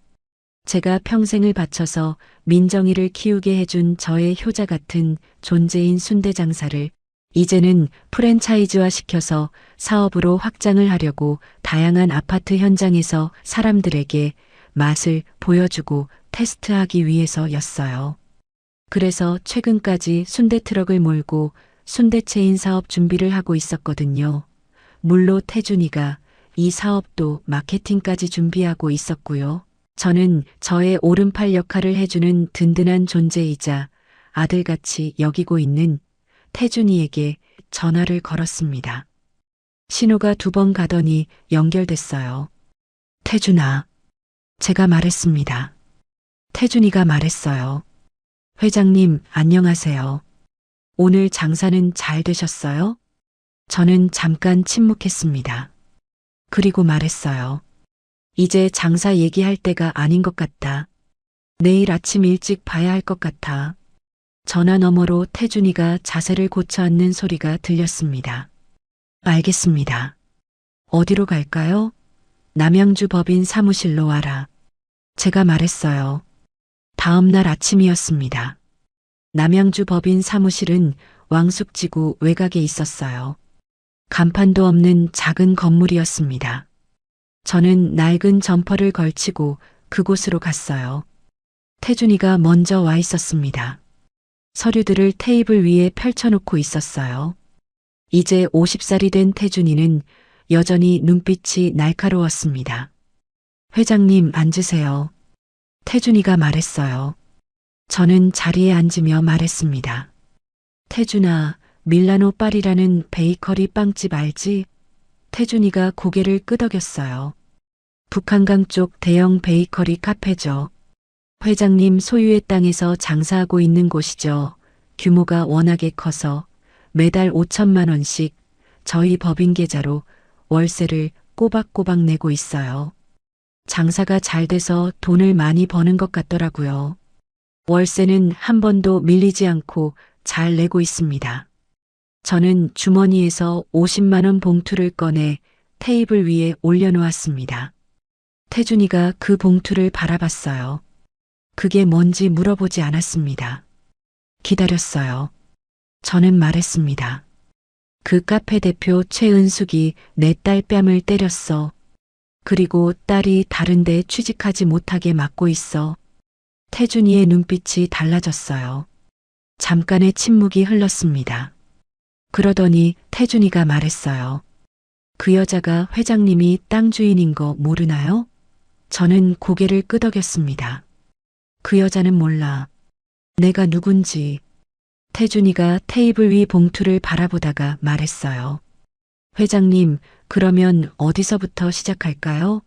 제가 평생을 바쳐서 민정이를 키우게 해준 저의 효자 같은 존재인 순대 장사를 이제는 프랜차이즈화 시켜서 사업으로 확장을 하려고 다양한 아파트 현장에서 사람들에게 맛을 보여주고 테스트하기 위해서였어요. 그래서 최근까지 순대 트럭을 몰고 순대 체인 사업 준비를 하고 있었거든요. 물론 태준이가 이 사업도 마케팅까지 준비하고 있었고요. 저는 저의 오른팔 역할을 해주는 든든한 존재이자 아들같이 여기고 있는 태준이에게 전화를 걸었습니다. 신호가 2번 가더니 연결됐어요. 태준아, 제가 말했습니다. 태준이가 말했어요. 회장님, 안녕하세요. 오늘 장사는 잘 되셨어요? 저는 잠깐 침묵했습니다. 그리고 말했어요. 이제 장사 얘기할 때가 아닌 것 같다. 내일 아침 일찍 봐야 할 것 같아. 전화 너머로 태준이가 자세를 고쳐 앉는 소리가 들렸습니다. 알겠습니다. 어디로 갈까요? 남양주 법인 사무실로 와라. 제가 말했어요. 다음 날 아침이었습니다. 남양주 법인 사무실은 왕숙지구 외곽에 있었어요. 간판도 없는 작은 건물이었습니다. 저는 낡은 점퍼를 걸치고 그곳으로 갔어요. 태준이가 먼저 와 있었습니다. 서류들을 테이블 위에 펼쳐놓고 있었어요. 이제 50살이 된 태준이는 여전히 눈빛이 날카로웠습니다. 회장님 앉으세요. 태준이가 말했어요. 저는 자리에 앉으며 말했습니다. 태준아, 밀라노 파리라는 베이커리 빵집 알지? 태준이가 고개를 끄덕였어요. 북한강 쪽 대형 베이커리 카페죠. 회장님 소유의 땅에서 장사하고 있는 곳이죠. 규모가 워낙에 커서 매달 5천만 원씩 저희 법인 계좌로 월세를 꼬박꼬박 내고 있어요. 장사가 잘 돼서 돈을 많이 버는 것 같더라고요. 월세는 한 번도 밀리지 않고 잘 내고 있습니다. 저는 주머니에서 50만 원 봉투를 꺼내 테이블 위에 올려놓았습니다. 태준이가 그 봉투를 바라봤어요. 그게 뭔지 물어보지 않았습니다. 기다렸어요. 저는 말했습니다. 그 카페 대표 최은숙이 내 딸 뺨을 때렸어. 그리고 딸이 다른 데 취직하지 못하게 막고 있어. 태준이의 눈빛이 달라졌어요. 잠깐의 침묵이 흘렀습니다. 그러더니 태준이가 말했어요. 그 여자가 회장님이 땅 주인인 거 모르나요? 저는 고개를 끄덕였습니다. 그 여자는 몰라. 내가 누군지. 태준이가 테이블 위 봉투를 바라보다가 말했어요. 회장님, 그러면 어디서부터 시작할까요?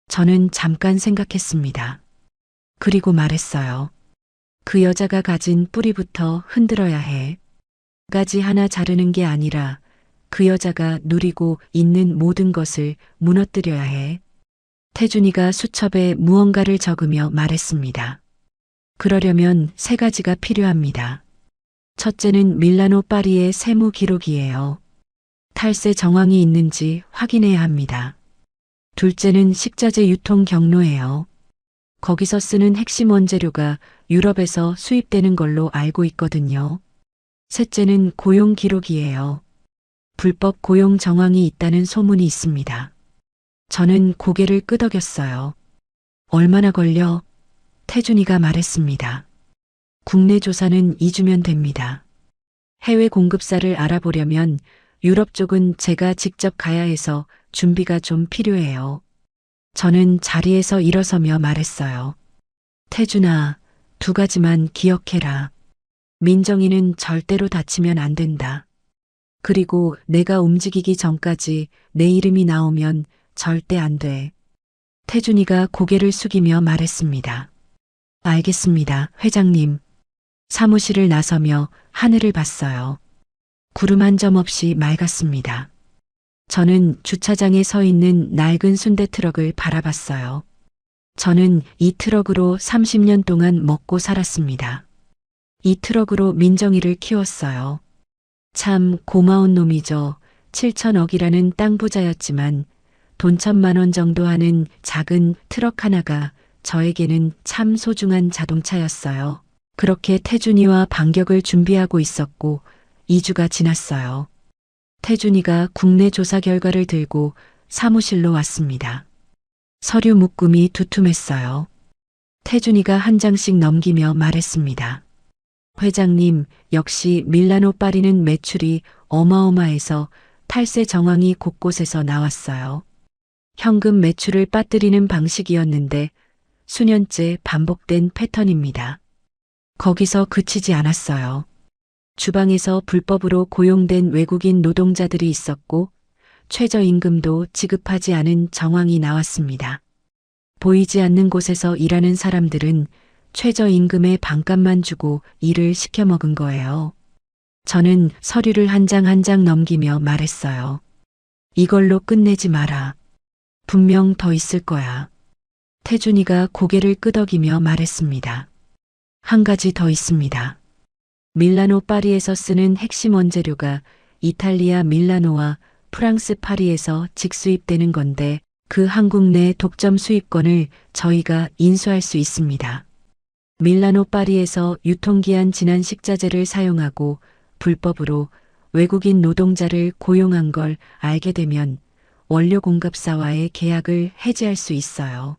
저는 잠깐 생각했습니다. 그리고 말했어요. 그 여자가 가진 뿌리부터 흔들어야 해. 가지 하나 자르는 게 아니라 그 여자가 누리고 있는 모든 것을 무너뜨려야 해. 태준이가 수첩에 무언가를 적으며 말했습니다. 그러려면 3가지가 필요합니다. 첫째는 밀라노 파리의 세무 기록이에요. 탈세 정황이 있는지 확인해야 합니다. 둘째는 식자재 유통 경로예요. 거기서 쓰는 핵심 원재료가 유럽에서 수입되는 걸로 알고 있거든요. 셋째는 고용 기록이에요. 불법 고용 정황이 있다는 소문이 있습니다. 저는 고개를 끄덕였어요. 얼마나 걸려? 태준이가 말했습니다. 국내 조사는 2주면 됩니다. 해외 공급사를 알아보려면 유럽 쪽은 제가 직접 가야 해서 준비가 좀 필요해요. 저는 자리에서 일어서며 말했어요. 태준아, 2가지만 기억해라. 민정이는 절대로 다치면 안 된다. 그리고 내가 움직이기 전까지 내 이름이 나오면 절대 안 돼. 태준이가 고개를 숙이며 말했습니다. 알겠습니다, 회장님. 사무실을 나서며 하늘을 봤어요. 구름 한 점 없이 맑았습니다. 저는 주차장에 서 있는 낡은 순대 트럭을 바라봤어요. 저는 이 트럭으로 30년 동안 먹고 살았습니다. 이 트럭으로 민정이를 키웠어요. 참 고마운 놈이죠. 7천억이라는 땅 부자였지만 돈 1,000만 원 정도 하는 작은 트럭 하나가 저에게는 참 소중한 자동차였어요. 그렇게 태준이와 반격을 준비하고 있었고 2주가 지났어요. 태준이가 국내 조사 결과를 들고 사무실로 왔습니다. 서류 묶음이 두툼했어요. 태준이가 한 장씩 넘기며 말했습니다. 회장님, 역시 밀라노 파리는 매출이 어마어마해서 탈세 정황이 곳곳에서 나왔어요. 현금 매출을 빠뜨리는 방식이었는데 수년째 반복된 패턴입니다. 거기서 그치지 않았어요. 주방에서 불법으로 고용된 외국인 노동자들이 있었고 최저임금도 지급하지 않은 정황이 나왔습니다. 보이지 않는 곳에서 일하는 사람들은 최저임금의 반값만 주고 일을 시켜먹은 거예요. 저는 서류를 한 장 한 장 넘기며 말했어요. 이걸로 끝내지 마라. 분명 더 있을 거야. 태준이가 고개를 끄덕이며 말했습니다. 한 가지 더 있습니다. 밀라노 파리에서 쓰는 핵심 원재료가 이탈리아 밀라노와 프랑스 파리에서 직수입되는 건데 그 한국 내 독점 수입권을 저희가 인수할 수 있습니다. 밀라노 파리에서 유통기한 지난 식자재를 사용하고 불법으로 외국인 노동자를 고용한 걸 알게 되면 원료 공급사와의 계약을 해지할 수 있어요.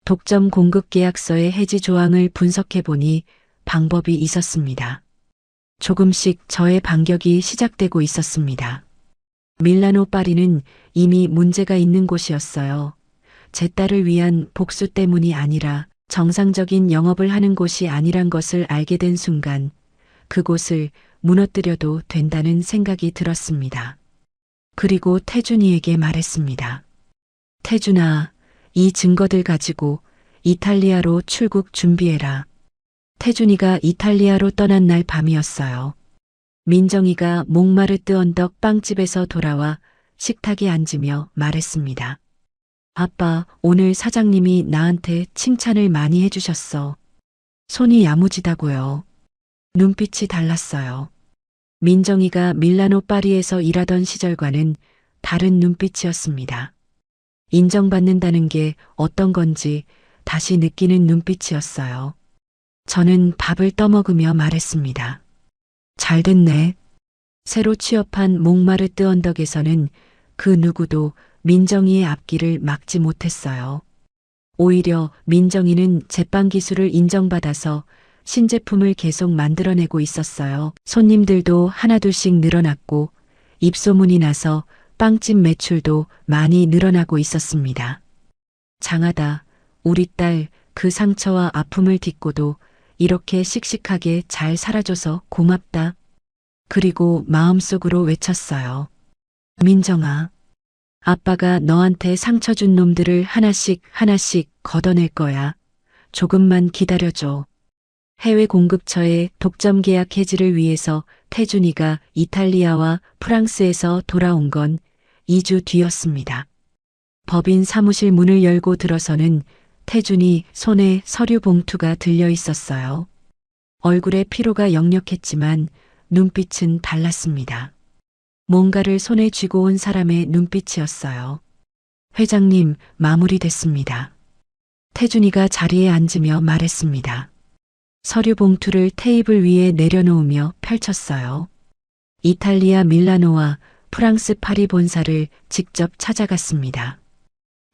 독점 공급 계약서의 해지 조항을 분석해 보니 방법이 있었습니다. 조금씩 저의 반격이 시작되고 있었습니다. 밀라노 파리는 이미 문제가 있는 곳이었어요. 제 딸을 위한 복수 때문이 아니라 정상적인 영업을 하는 곳이 아니란 것을 알게 된 순간 그곳을 무너뜨려도 된다는 생각이 들었습니다. 그리고 태준이에게 말했습니다. 태준아, 이 증거들 가지고 이탈리아로 출국 준비해라. 태준이가 이탈리아로 떠난 날 밤이었어요. 민정이가 몽마르트 언덕 빵집에서 돌아와 식탁에 앉으며 말했습니다. 아빠, 오늘 사장님이 나한테 칭찬을 많이 해주셨어. 손이 야무지다고요. 눈빛이 달랐어요. 민정이가 밀라노 파리에서 일하던 시절과는 다른 눈빛이었습니다. 인정받는다는 게 어떤 건지 다시 느끼는 눈빛이었어요. 저는 밥을 떠먹으며 말했습니다. 잘 됐네. 새로 취업한 몽마르트 언덕에서는 그 누구도 민정이의 앞길을 막지 못했어요. 오히려 민정이는 제빵 기술을 인정받아서 신제품을 계속 만들어내고 있었어요. 손님들도 하나둘씩 늘어났고 입소문이 나서 빵집 매출도 많이 늘어나고 있었습니다. 장하다, 우리 딸 그 상처와 아픔을 딛고도 이렇게 씩씩하게 잘 살아줘서 고맙다. 그리고 마음속으로 외쳤어요. 민정아, 아빠가 너한테 상처 준 놈들을 하나씩 하나씩 걷어낼 거야. 조금만 기다려줘. 해외 공급처의 독점 계약 해지를 위해서 태준이가 이탈리아와 프랑스에서 돌아온 건 2주 뒤였습니다. 법인 사무실 문을 열고 들어서는 태준이 손에 서류 봉투가 들려 있었어요. 얼굴에 피로가 역력했지만 눈빛은 달랐습니다. 뭔가를 손에 쥐고 온 사람의 눈빛이었어요. 회장님, 마무리됐습니다. 태준이가 자리에 앉으며 말했습니다. 서류 봉투를 테이블 위에 내려놓으며 펼쳤어요. 이탈리아 밀라노와 프랑스 파리 본사를 직접 찾아갔습니다.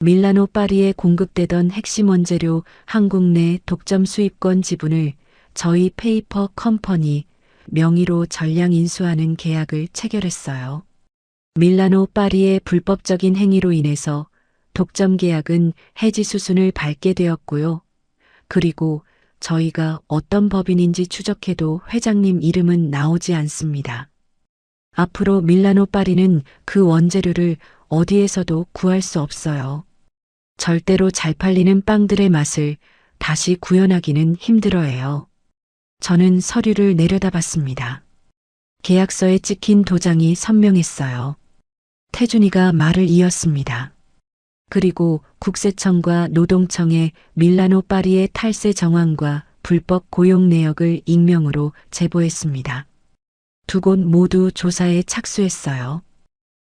밀라노 파리에 공급되던 핵심 원재료 한국 내 독점 수입권 지분을 저희 페이퍼 컴퍼니 명의로 전량 인수하는 계약을 체결했어요. 밀라노 파리의 불법적인 행위로 인해서 독점 계약은 해지 수순을 밟게 되었고요. 그리고 저희가 어떤 법인인지 추적해도 회장님 이름은 나오지 않습니다. 앞으로 밀라노 파리는 그 원재료를 어디에서도 구할 수 없어요. 절대로 잘 팔리는 빵들의 맛을 다시 구현하기는 힘들어해요. 저는 서류를 내려다봤습니다. 계약서에 찍힌 도장이 선명했어요. 태준이가 말을 이었습니다. 그리고 국세청과 노동청에 밀라노 파리의 탈세 정황과 불법 고용 내역을 익명으로 제보했습니다. 두 곳 모두 조사에 착수했어요.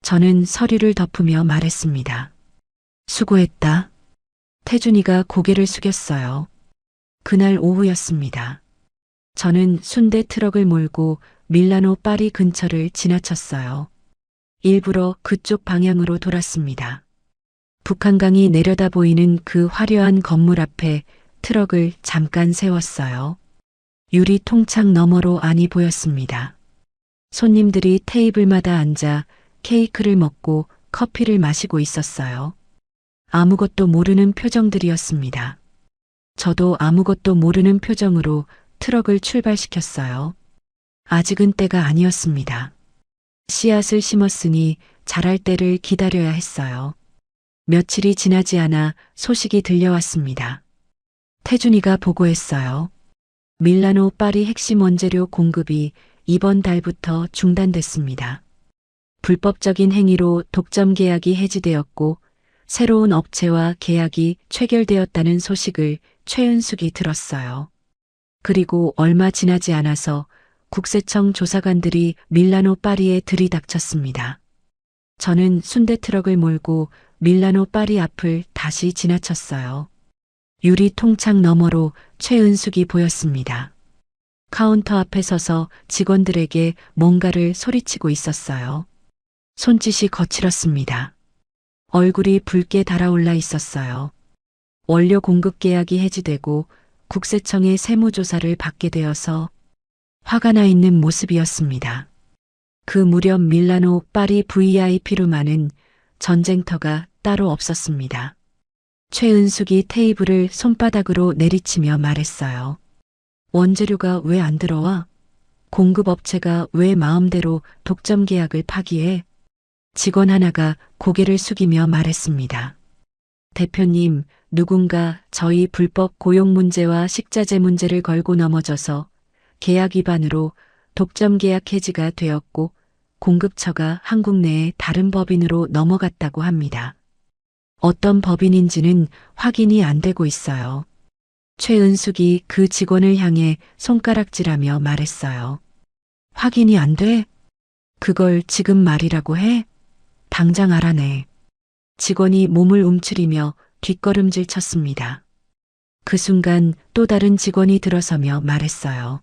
저는 서류를 덮으며 말했습니다. 수고했다. 태준이가 고개를 숙였어요. 그날 오후였습니다. 저는 순대 트럭을 몰고 밀라노 파리 근처를 지나쳤어요. 일부러 그쪽 방향으로 돌았습니다. 북한강이 내려다 보이는 그 화려한 건물 앞에 트럭을 잠깐 세웠어요. 유리 통창 너머로 안이 보였습니다. 손님들이 테이블마다 앉아 케이크를 먹고 커피를 마시고 있었어요. 아무것도 모르는 표정들이었습니다. 저도 아무것도 모르는 표정으로 트럭을 출발시켰어요. 아직은 때가 아니었습니다. 씨앗을 심었으니 자랄 때를 기다려야 했어요. 며칠이 지나지 않아 소식이 들려왔습니다. 태준이가 보고했어요. 밀라노 파리 핵심 원재료 공급이 이번 달부터 중단됐습니다. 불법적인 행위로 독점 계약이 해지되었고 새로운 업체와 계약이 체결되었다는 소식을 최은숙이 들었어요. 그리고 얼마 지나지 않아서 국세청 조사관들이 밀라노 파리에 들이닥쳤습니다. 저는 순대 트럭을 몰고 밀라노 파리 앞을 다시 지나쳤어요. 유리 통창 너머로 최은숙이 보였습니다. 카운터 앞에 서서 직원들에게 뭔가를 소리치고 있었어요. 손짓이 거칠었습니다. 얼굴이 붉게 달아올라 있었어요. 원료 공급 계약이 해지되고 국세청의 세무조사를 받게 되어서 화가 나 있는 모습이었습니다. 그 무렵 밀라노 파리 VIP룸안은 전쟁터가 따로 없었습니다. 최은숙이 테이블을 손바닥으로 내리치며 말했어요. 원재료가 왜 안 들어와? 공급업체가 왜 마음대로 독점 계약을 파기해? 직원 하나가 고개를 숙이며 말했습니다. 대표님, 누군가 저희 불법 고용 문제와 식자재 문제를 걸고 넘어져서 계약 위반으로 독점 계약 해지가 되었고 공급처가 한국 내에 다른 법인으로 넘어갔다고 합니다. 어떤 법인인지는 확인이 안 되고 있어요. 최은숙이 그 직원을 향해 손가락질하며 말했어요. 확인이 안 돼? 그걸 지금 말이라고 해? 당장 알아내. 직원이 몸을 움츠리며 뒷걸음질 쳤습니다. 그 순간 또 다른 직원이 들어서며 말했어요.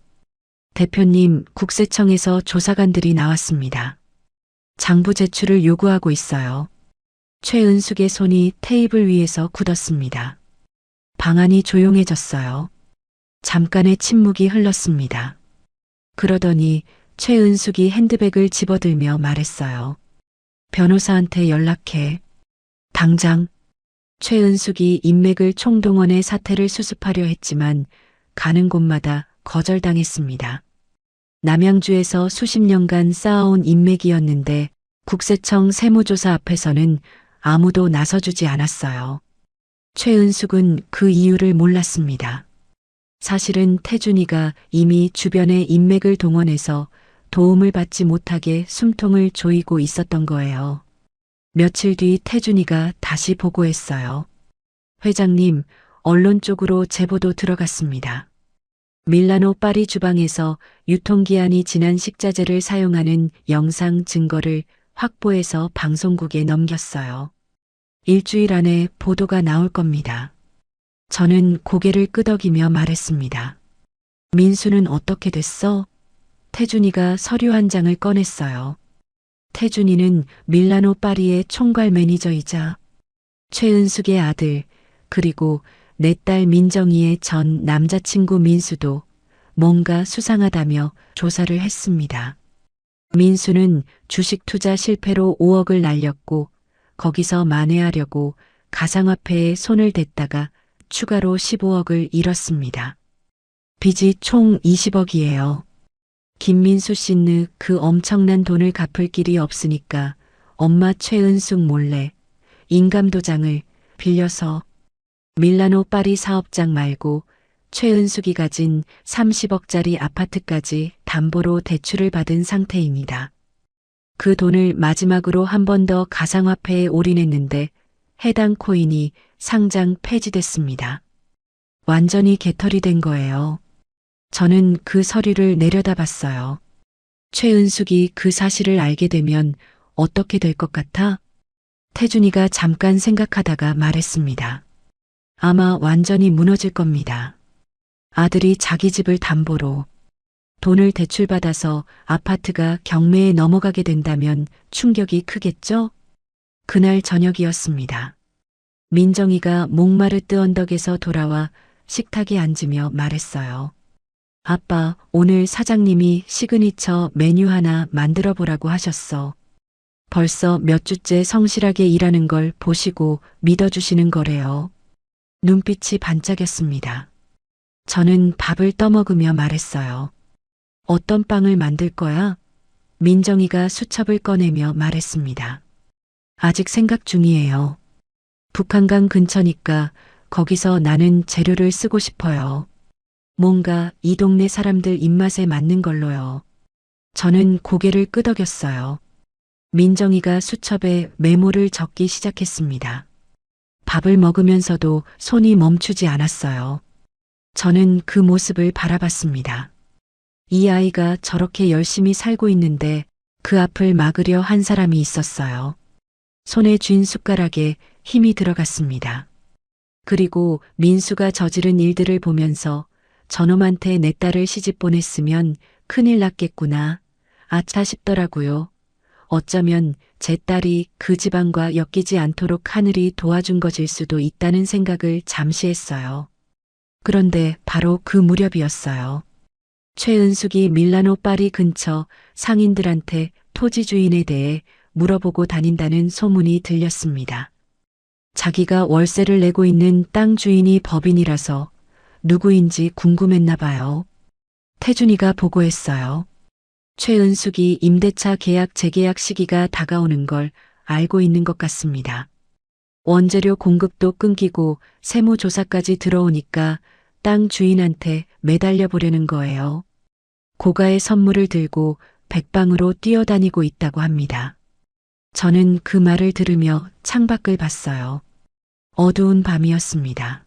대표님, 국세청에서 조사관들이 나왔습니다. 장부 제출을 요구하고 있어요. 최은숙의 손이 테이블 위에서 굳었습니다. 방안이 조용해졌어요. 잠깐의 침묵이 흘렀습니다. 그러더니 최은숙이 핸드백을 집어들며 말했어요. 변호사한테 연락해. 당장. 최은숙이 인맥을 총동원해 사태를 수습하려 했지만 가는 곳마다 거절당했습니다. 남양주에서 수십 년간 쌓아온 인맥이었는데 국세청 세무조사 앞에서는 아무도 나서주지 않았어요. 최은숙은 그 이유를 몰랐습니다. 사실은 태준이가 이미 주변의 인맥을 동원해서 도움을 받지 못하게 숨통을 조이고 있었던 거예요. 며칠 뒤 태준이가 다시 보고했어요. 회장님, 언론 쪽으로 제보도 들어갔습니다. 밀라노 파리 주방에서 유통기한이 지난 식자재를 사용하는 영상 증거를 확보해서 방송국에 넘겼어요. 일주일 안에 보도가 나올 겁니다. 저는 고개를 끄덕이며 말했습니다. 민수는 어떻게 됐어? 태준이가 서류 한 장을 꺼냈어요. 태준이는 밀라노 파리의 총괄 매니저이자 최은숙의 아들, 그리고 내 딸 민정이의 전 남자친구 민수도 뭔가 수상하다며 조사를 했습니다. 민수는 주식 투자 실패로 5억을 날렸고 거기서 만회하려고 가상화폐에 손을 댔다가 추가로 15억을 잃었습니다. 빚이 총 20억이에요. 김민수 씨는 그 엄청난 돈을 갚을 길이 없으니까 엄마 최은숙 몰래 인감도장을 빌려서 밀라노 파리 사업장 말고 최은숙이 가진 30억짜리 아파트까지 담보로 대출을 받은 상태입니다. 그 돈을 마지막으로 한 번 더 가상화폐에 올인했는데 해당 코인이 상장 폐지됐습니다. 완전히 개털이 된 거예요. 저는 그 서류를 내려다봤어요. 최은숙이 그 사실을 알게 되면 어떻게 될 것 같아? 태준이가 잠깐 생각하다가 말했습니다. 아마 완전히 무너질 겁니다. 아들이 자기 집을 담보로 돈을 대출받아서 아파트가 경매에 넘어가게 된다면 충격이 크겠죠? 그날 저녁이었습니다. 민정이가 몽마르트 언덕에서 돌아와 식탁에 앉으며 말했어요. 아빠, 오늘 사장님이 시그니처 메뉴 하나 만들어 보라고 하셨어. 벌써 몇 주째 성실하게 일하는 걸 보시고 믿어주시는 거래요. 눈빛이 반짝였습니다. 저는 밥을 떠먹으며 말했어요. 어떤 빵을 만들 거야? 민정이가 수첩을 꺼내며 말했습니다. 아직 생각 중이에요. 북한강 근처니까 거기서 나는 재료를 쓰고 싶어요. 뭔가 이 동네 사람들 입맛에 맞는 걸로요. 저는 고개를 끄덕였어요. 민정이가 수첩에 메모를 적기 시작했습니다. 밥을 먹으면서도 손이 멈추지 않았어요. 저는 그 모습을 바라봤습니다. 이 아이가 저렇게 열심히 살고 있는데 그 앞을 막으려 한 사람이 있었어요. 손에 쥔 숟가락에 힘이 들어갔습니다. 그리고 민수가 저지른 일들을 보면서 저놈한테 내 딸을 시집 보냈으면 큰일 났겠구나. 아차 싶더라고요. 어쩌면 제 딸이 그 집안과 엮이지 않도록 하늘이 도와준 것일 수도 있다는 생각을 잠시 했어요. 그런데 바로 그 무렵이었어요. 최은숙이 밀라노 파리 근처 상인들한테 토지 주인에 대해 물어보고 다닌다는 소문이 들렸습니다. 자기가 월세를 내고 있는 땅 주인이 법인이라서 누구인지 궁금했나 봐요. 태준이가 보고했어요. 최은숙이 임대차 계약 재계약 시기가 다가오는 걸 알고 있는 것 같습니다. 원재료 공급도 끊기고 세무조사까지 들어오니까 땅 주인한테 매달려 보려는 거예요. 고가의 선물을 들고 백방으로 뛰어다니고 있다고 합니다. 저는 그 말을 들으며 창밖을 봤어요. 어두운 밤이었습니다.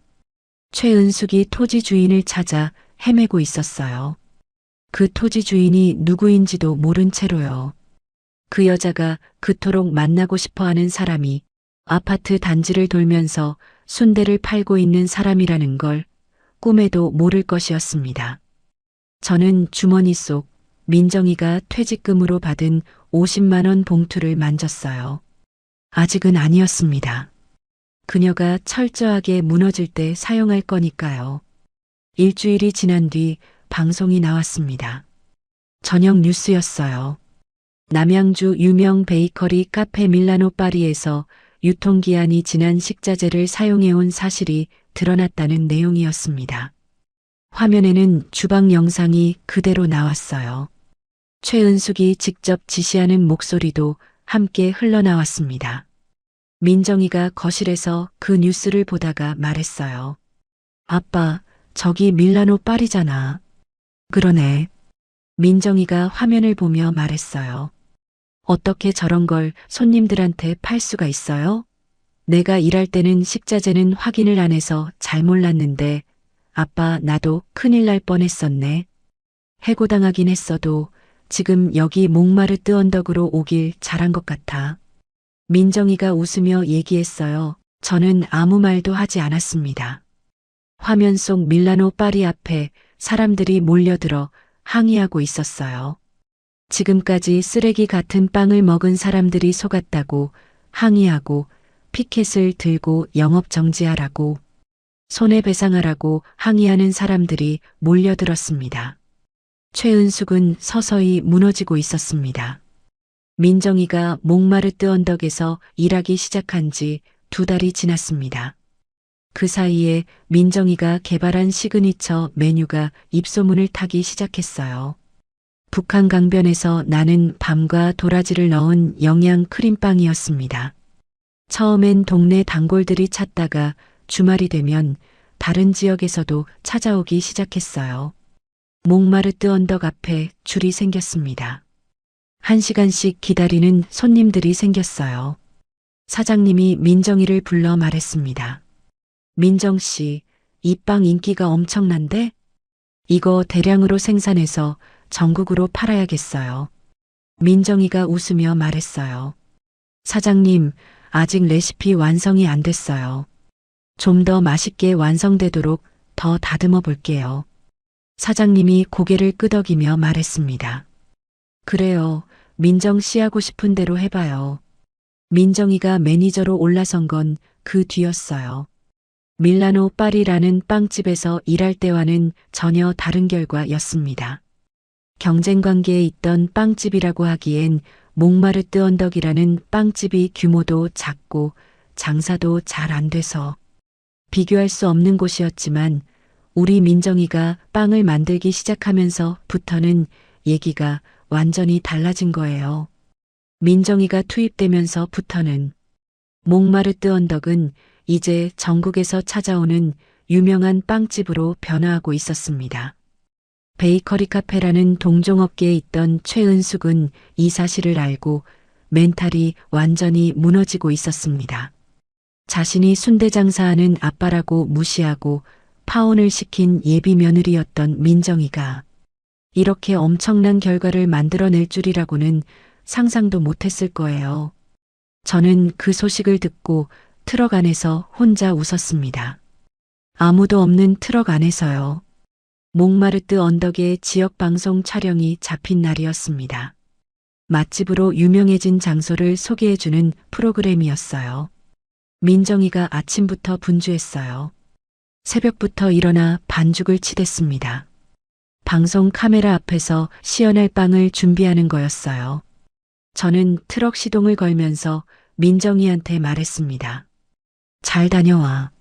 최은숙이 토지 주인을 찾아 헤매고 있었어요. 그 토지 주인이 누구인지도 모른 채로요. 그 여자가 그토록 만나고 싶어 하는 사람이 아파트 단지를 돌면서 순대를 팔고 있는 사람이라는 걸 꿈에도 모를 것이었습니다. 저는 주머니 속 민정이가 퇴직금으로 받은 50만 원 봉투를 만졌어요. 아직은 아니었습니다. 그녀가 철저하게 무너질 때 사용할 거니까요. 일주일이 지난 뒤 방송이 나왔습니다. 저녁 뉴스였어요. 남양주 유명 베이커리 카페 밀라노 파리에서 유통기한이 지난 식자재를 사용해온 사실이 드러났다는 내용이었습니다. 화면에는 주방 영상이 그대로 나왔어요. 최은숙이 직접 지시하는 목소리도 함께 흘러나왔습니다. 민정이가 거실에서 그 뉴스를 보다가 말했어요. 아빠, 저기 밀라노 파리잖아. 그러네. 민정이가 화면을 보며 말했어요. 어떻게 저런 걸 손님들한테 팔 수가 있어요? 내가 일할 때는 식자재는 확인을 안 해서 잘 몰랐는데 아빠 나도 큰일 날 뻔했었네. 해고당하긴 했어도 지금 여기 몽마르트 언덕으로 오길 잘한 것 같아. 민정이가 웃으며 얘기했어요. 저는 아무 말도 하지 않았습니다. 화면 속 밀라노 파리 앞에 사람들이 몰려들어 항의하고 있었어요. 지금까지 쓰레기 같은 빵을 먹은 사람들이 속았다고 항의하고 피켓을 들고 영업 정지하라고 손해배상하라고 항의하는 사람들이 몰려들었습니다. 최은숙은 서서히 무너지고 있었습니다. 민정이가 몽마르트 언덕에서 일하기 시작한 지 2달이 지났습니다. 그 사이에 민정이가 개발한 시그니처 메뉴가 입소문을 타기 시작했어요. 북한 강변에서 나는 밤과 도라지를 넣은 영양 크림빵이었습니다. 처음엔 동네 단골들이 찾다가 주말이 되면 다른 지역에서도 찾아오기 시작했어요. 몽마르트 언덕 앞에 줄이 생겼습니다. 1시간씩 기다리는 손님들이 생겼어요. 사장님이 민정이를 불러 말했습니다. 민정 씨, 이 빵 인기가 엄청난데? 이거 대량으로 생산해서 전국으로 팔아야겠어요. 민정이가 웃으며 말했어요. 사장님, 아직 레시피 완성이 안 됐어요. 좀 더 맛있게 완성되도록 더 다듬어 볼게요. 사장님이 고개를 끄덕이며 말했습니다. 그래요. 민정 씨 하고 싶은 대로 해봐요. 민정이가 매니저로 올라선 건 그 뒤였어요. 밀라노 파리라는 빵집에서 일할 때와는 전혀 다른 결과였습니다. 경쟁 관계에 있던 빵집이라고 하기엔 몽마르트 언덕이라는 빵집이 규모도 작고 장사도 잘 안 돼서 비교할 수 없는 곳이었지만 우리 민정이가 빵을 만들기 시작하면서부터는 얘기가 완전히 달라진 거예요. 민정이가 투입되면서부터는 몽마르트 언덕은 이제 전국에서 찾아오는 유명한 빵집으로 변화하고 있었습니다. 베이커리 카페라는 동종업계에 있던 최은숙은 이 사실을 알고 멘탈이 완전히 무너지고 있었습니다. 자신이 순대 장사하는 아빠라고 무시하고 파혼을 시킨 예비 며느리였던 민정이가 이렇게 엄청난 결과를 만들어낼 줄이라고는 상상도 못했을 거예요. 저는 그 소식을 듣고 트럭 안에서 혼자 웃었습니다. 아무도 없는 트럭 안에서요. 몽마르트 언덕의 지역 방송 촬영이 잡힌 날이었습니다. 맛집으로 유명해진 장소를 소개해주는 프로그램이었어요. 민정이가 아침부터 분주했어요. 새벽부터 일어나 반죽을 치댔습니다. 방송 카메라 앞에서 시연할 빵을 준비하는 거였어요. 저는 트럭 시동을 걸면서 민정이한테 말했습니다. 잘 다녀와.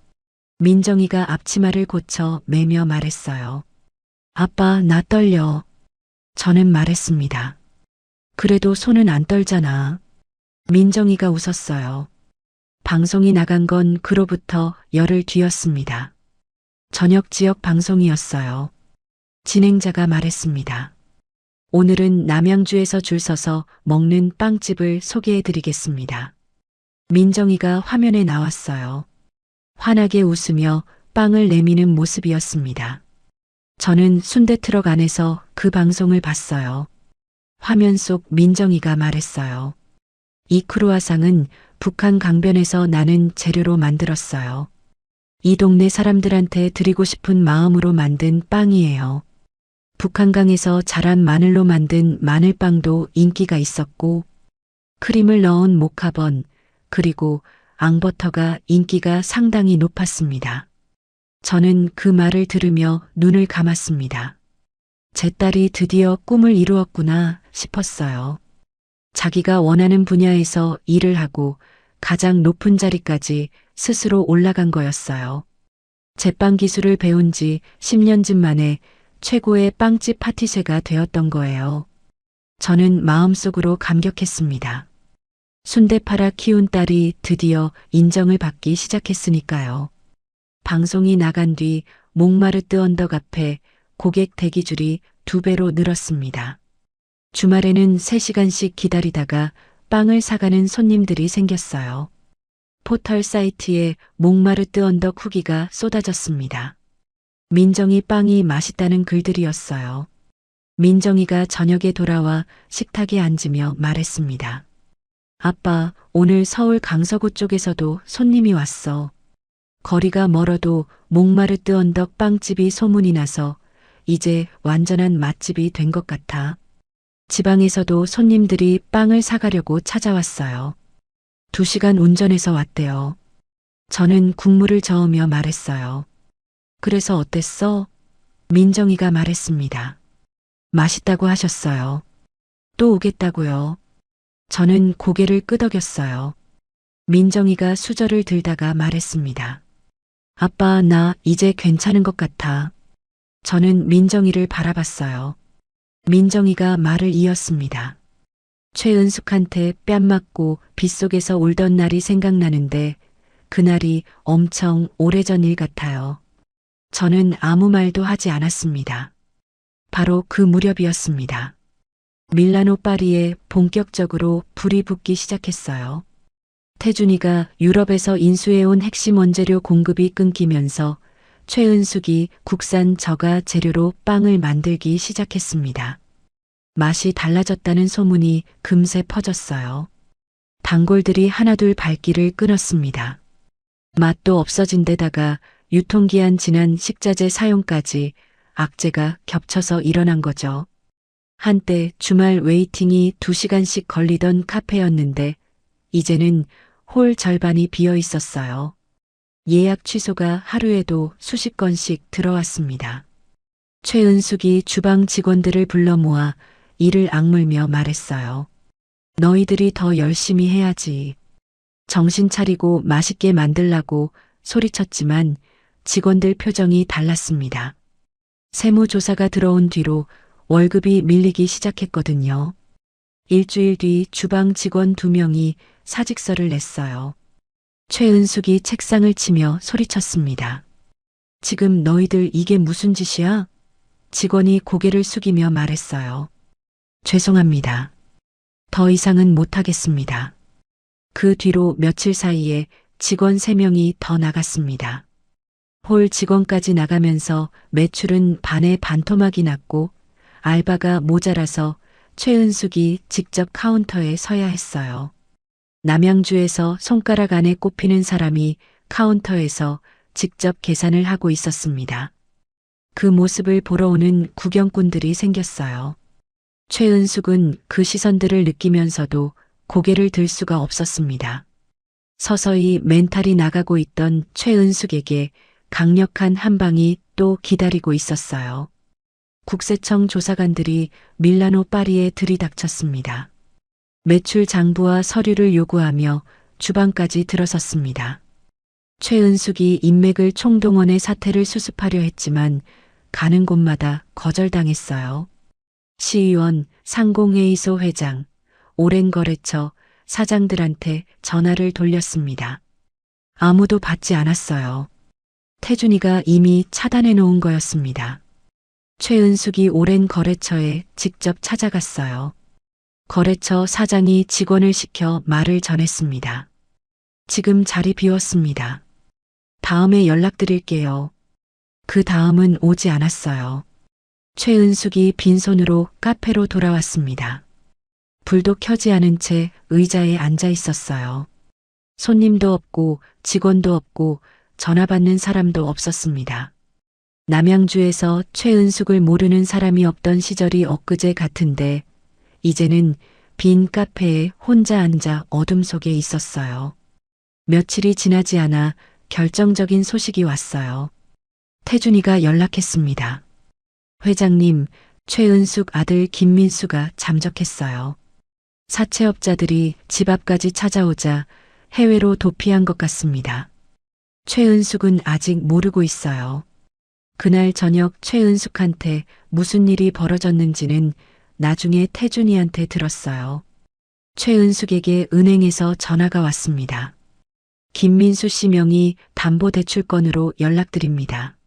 민정이가 앞치마를 고쳐 매며 말했어요. 아빠, 나 떨려. 저는 말했습니다. 그래도 손은 안 떨잖아. 민정이가 웃었어요. 방송이 나간 건 그로부터 열흘 뒤였습니다. 저녁 지역 방송이었어요. 진행자가 말했습니다. 오늘은 남양주에서 줄 서서 먹는 빵집을 소개해 드리겠습니다. 민정이가 화면에 나왔어요. 환하게 웃으며 빵을 내미는 모습이었습니다. 저는 순대 트럭 안에서 그 방송을 봤어요. 화면 속 민정이가 말했어요. 이 크루아상은 북한 강변에서 나는 재료로 만들었어요. 이 동네 사람들한테 드리고 싶은 마음으로 만든 빵이에요. 북한강에서 자란 마늘로 만든 마늘빵도 인기가 있었고, 크림을 넣은 모카번, 그리고 앙버터가 인기가 상당히 높았습니다. 저는 그 말을 들으며 눈을 감았습니다. 제 딸이 드디어 꿈을 이루었구나 싶었어요. 자기가 원하는 분야에서 일을 하고 가장 높은 자리까지 스스로 올라간 거였어요. 제빵 기술을 배운 지 10년쯤 만에 최고의 빵집 파티셰가 되었던 거예요. 저는 마음속으로 감격했습니다. 순대 팔아 키운 딸이 드디어 인정을 받기 시작했으니까요. 방송이 나간 뒤 몽마르트 언덕 앞에 고객 대기줄이 2배로 늘었습니다. 주말에는 3시간씩 기다리다가 빵을 사가는 손님들이 생겼어요. 포털 사이트에 몽마르트 언덕 후기가 쏟아졌습니다. 민정이 빵이 맛있다는 글들이었어요. 민정이가 저녁에 돌아와 식탁에 앉으며 말했습니다. 아빠, 오늘 서울 강서구 쪽에서도 손님이 왔어. 거리가 멀어도 몽마르트 언덕 빵집이 소문이 나서 이제 완전한 맛집이 된 것 같아. 지방에서도 손님들이 빵을 사가려고 찾아왔어요. 2시간 운전해서 왔대요. 저는 국물을 저으며 말했어요. 그래서 어땠어? 민정이가 말했습니다. 맛있다고 하셨어요. 또 오겠다고요. 저는 고개를 끄덕였어요. 민정이가 수저를 들다가 말했습니다. 아빠, 나 이제 괜찮은 것 같아. 저는 민정이를 바라봤어요. 민정이가 말을 이었습니다. 최은숙한테 뺨 맞고 빗속에서 울던 날이 생각나는데 그날이 엄청 오래전 일 같아요. 저는 아무 말도 하지 않았습니다. 바로 그 무렵이었습니다. 밀라노 파리에 본격적으로 불이 붙기 시작했어요. 태준이가 유럽에서 인수해온 핵심 원재료 공급이 끊기면서 최은숙이 국산 저가 재료로 빵을 만들기 시작했습니다. 맛이 달라졌다는 소문이 금세 퍼졌어요. 단골들이 하나둘 발길을 끊었습니다. 맛도 없어진 데다가 유통기한 지난 식자재 사용까지 악재가 겹쳐서 일어난 거죠. 한때 주말 웨이팅이 2시간씩 걸리던 카페였는데 이제는 홀 절반이 비어 있었어요. 예약 취소가 하루에도 수십 건씩 들어왔습니다. 최은숙이 주방 직원들을 불러 모아 이를 악물며 말했어요. 너희들이 더 열심히 해야지. 정신 차리고 맛있게 만들라고 소리쳤지만 직원들 표정이 달랐습니다. 세무조사가 들어온 뒤로 월급이 밀리기 시작했거든요. 일주일 뒤 주방 직원 2명이 사직서를 냈어요. 최은숙이 책상을 치며 소리쳤습니다. 지금 너희들 이게 무슨 짓이야? 직원이 고개를 숙이며 말했어요. 죄송합니다. 더 이상은 못하겠습니다. 그 뒤로 며칠 사이에 직원 3명이 더 나갔습니다. 홀 직원까지 나가면서 매출은 반에 반토막이 났고 알바가 모자라서 최은숙이 직접 카운터에 서야 했어요. 남양주에서 손가락 안에 꼽히는 사람이 카운터에서 직접 계산을 하고 있었습니다. 그 모습을 보러 오는 구경꾼들이 생겼어요. 최은숙은 그 시선들을 느끼면서도 고개를 들 수가 없었습니다. 서서히 멘탈이 나가고 있던 최은숙에게 강력한 한 방이 또 기다리고 있었어요. 국세청 조사관들이 밀라노 파리에 들이닥쳤습니다. 매출 장부와 서류를 요구하며 주방까지 들어섰습니다. 최은숙이 인맥을 총동원해 사태를 수습하려 했지만 가는 곳마다 거절당했어요. 시의원, 상공회의소 회장, 오랜 거래처 사장들한테 전화를 돌렸습니다. 아무도 받지 않았어요. 태준이가 이미 차단해 놓은 거였습니다. 최은숙이 오랜 거래처에 직접 찾아갔어요. 거래처 사장이 직원을 시켜 말을 전했습니다. 지금 자리 비웠습니다. 다음에 연락드릴게요. 그 다음은 오지 않았어요. 최은숙이 빈손으로 카페로 돌아왔습니다. 불도 켜지 않은 채 의자에 앉아 있었어요. 손님도 없고 직원도 없고 전화 받는 사람도 없었습니다. 남양주에서 최은숙을 모르는 사람이 없던 시절이 엊그제 같은데 이제는 빈 카페에 혼자 앉아 어둠 속에 있었어요. 며칠이 지나지 않아 결정적인 소식이 왔어요. 태준이가 연락했습니다. 회장님, 최은숙 아들 김민수가 잠적했어요. 사채업자들이 집 앞까지 찾아오자 해외로 도피한 것 같습니다. 최은숙은 아직 모르고 있어요. 그날 저녁 최은숙한테 무슨 일이 벌어졌는지는 나중에 태준이한테 들었어요. 최은숙에게 은행에서 전화가 왔습니다. 김민수 씨 명의 담보대출건으로 연락드립니다.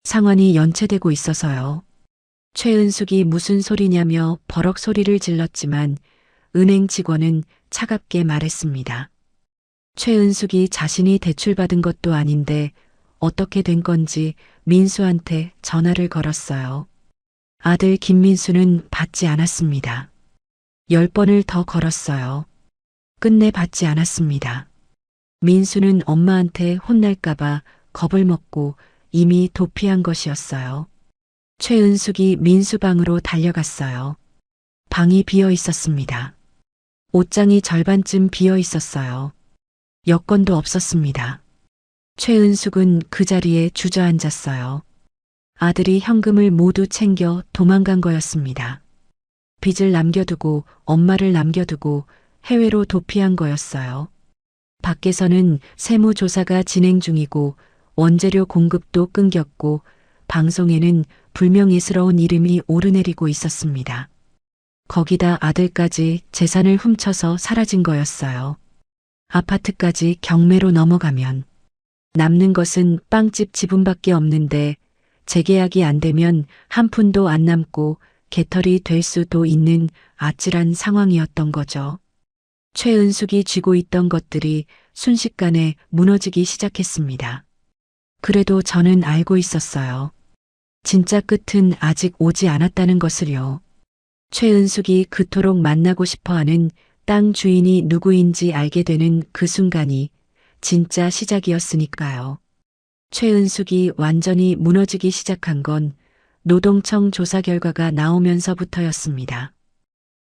상환이 연체되고 있어서요. 최은숙이 무슨 소리냐며 버럭 소리를 질렀지만 은행 직원은 차갑게 말했습니다. 최은숙이 자신이 대출받은 것도 아닌데 어떻게 된 건지 민수한테 전화를 걸었어요. 아들 김민수는 받지 않았습니다. 10번을 더 걸었어요. 끝내 받지 않았습니다. 민수는 엄마한테 혼날까봐 겁을 먹고 이미 도피한 것이었어요. 최은숙이 민수 방으로 달려갔어요. 방이 비어 있었습니다. 옷장이 절반쯤 비어 있었어요. 여권도 없었습니다. 최은숙은 그 자리에 주저앉았어요. 아들이 현금을 모두 챙겨 도망간 거였습니다. 빚을 남겨두고 엄마를 남겨두고 해외로 도피한 거였어요. 밖에서는 세무조사가 진행 중이고 원재료 공급도 끊겼고 방송에는 불명예스러운 이름이 오르내리고 있었습니다. 거기다 아들까지 재산을 훔쳐서 사라진 거였어요. 아파트까지 경매로 넘어가면 남는 것은 빵집 지분밖에 없는데 재계약이 안 되면 한 푼도 안 남고 개털이 될 수도 있는 아찔한 상황이었던 거죠. 최은숙이 쥐고 있던 것들이 순식간에 무너지기 시작했습니다. 그래도 저는 알고 있었어요. 진짜 끝은 아직 오지 않았다는 것을요. 최은숙이 그토록 만나고 싶어하는 땅 주인이 누구인지 알게 되는 그 순간이 진짜 시작이었으니까요. 최은숙이 완전히 무너지기 시작한 건 노동청 조사 결과가 나오면서부터였습니다.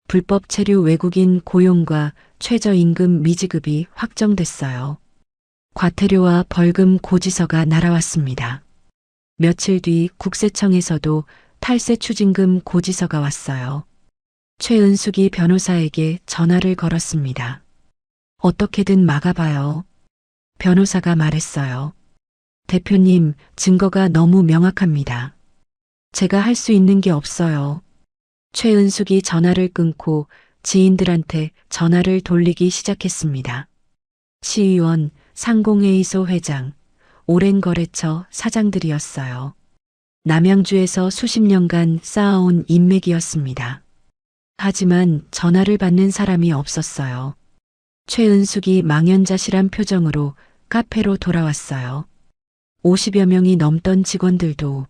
불법 체류 외국인 고용과 최저임금 미지급이 확정됐어요. 과태료와 벌금 고지서가 날아왔습니다. 며칠 뒤 국세청에서도 탈세 추징금 고지서가 왔어요. 최은숙이 변호사에게 전화를 걸었습니다. 어떻게든 막아봐요. 변호사가 말했어요. 대표님, 증거가 너무 명확합니다. 제가 할 수 있는 게 없어요. 최은숙이 전화를 끊고 지인들한테 전화를 돌리기 시작했습니다. 시의원, 상공회의소 회장, 오랜 거래처 사장들이었어요. 남양주에서 수십 년간 쌓아온 인맥이었습니다. 하지만 전화를 받는 사람이 없었어요. 최은숙이 망연자실한 표정으로 카페로 돌아왔어요. 50여 명이 넘던 직원들도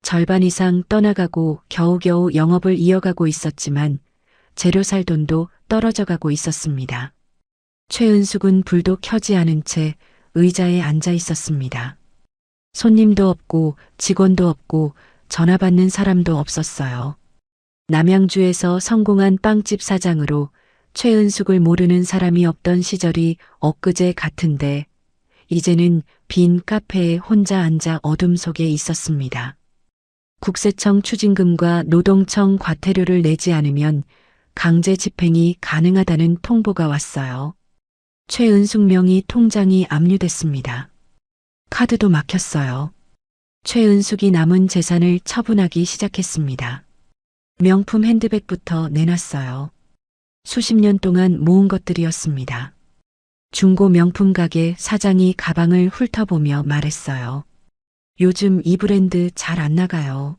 절반 이상 떠나가고 겨우겨우 영업을 이어가고 있었지만 재료 살 돈도 떨어져 가고 있었습니다. 최은숙은 불도 켜지 않은 채 의자에 앉아 있었습니다. 손님도 없고 직원도 없고 전화 받는 사람도 없었어요. 남양주에서 성공한 빵집 사장으로 최은숙을 모르는 사람이 없던 시절이 엊그제 같은데 이제는 빈 카페에 혼자 앉아 어둠 속에 있었습니다. 국세청 추징금과 노동청 과태료를 내지 않으면 강제 집행이 가능하다는 통보가 왔어요. 최은숙 명의 통장이 압류됐습니다. 카드도 막혔어요. 최은숙이 남은 재산을 처분하기 시작했습니다. 명품 핸드백부터 내놨어요. 수십 년 동안 모은 것들이었습니다. 중고 명품 가게 사장이 가방을 훑어보며 말했어요. 요즘 이 브랜드 잘 안 나가요.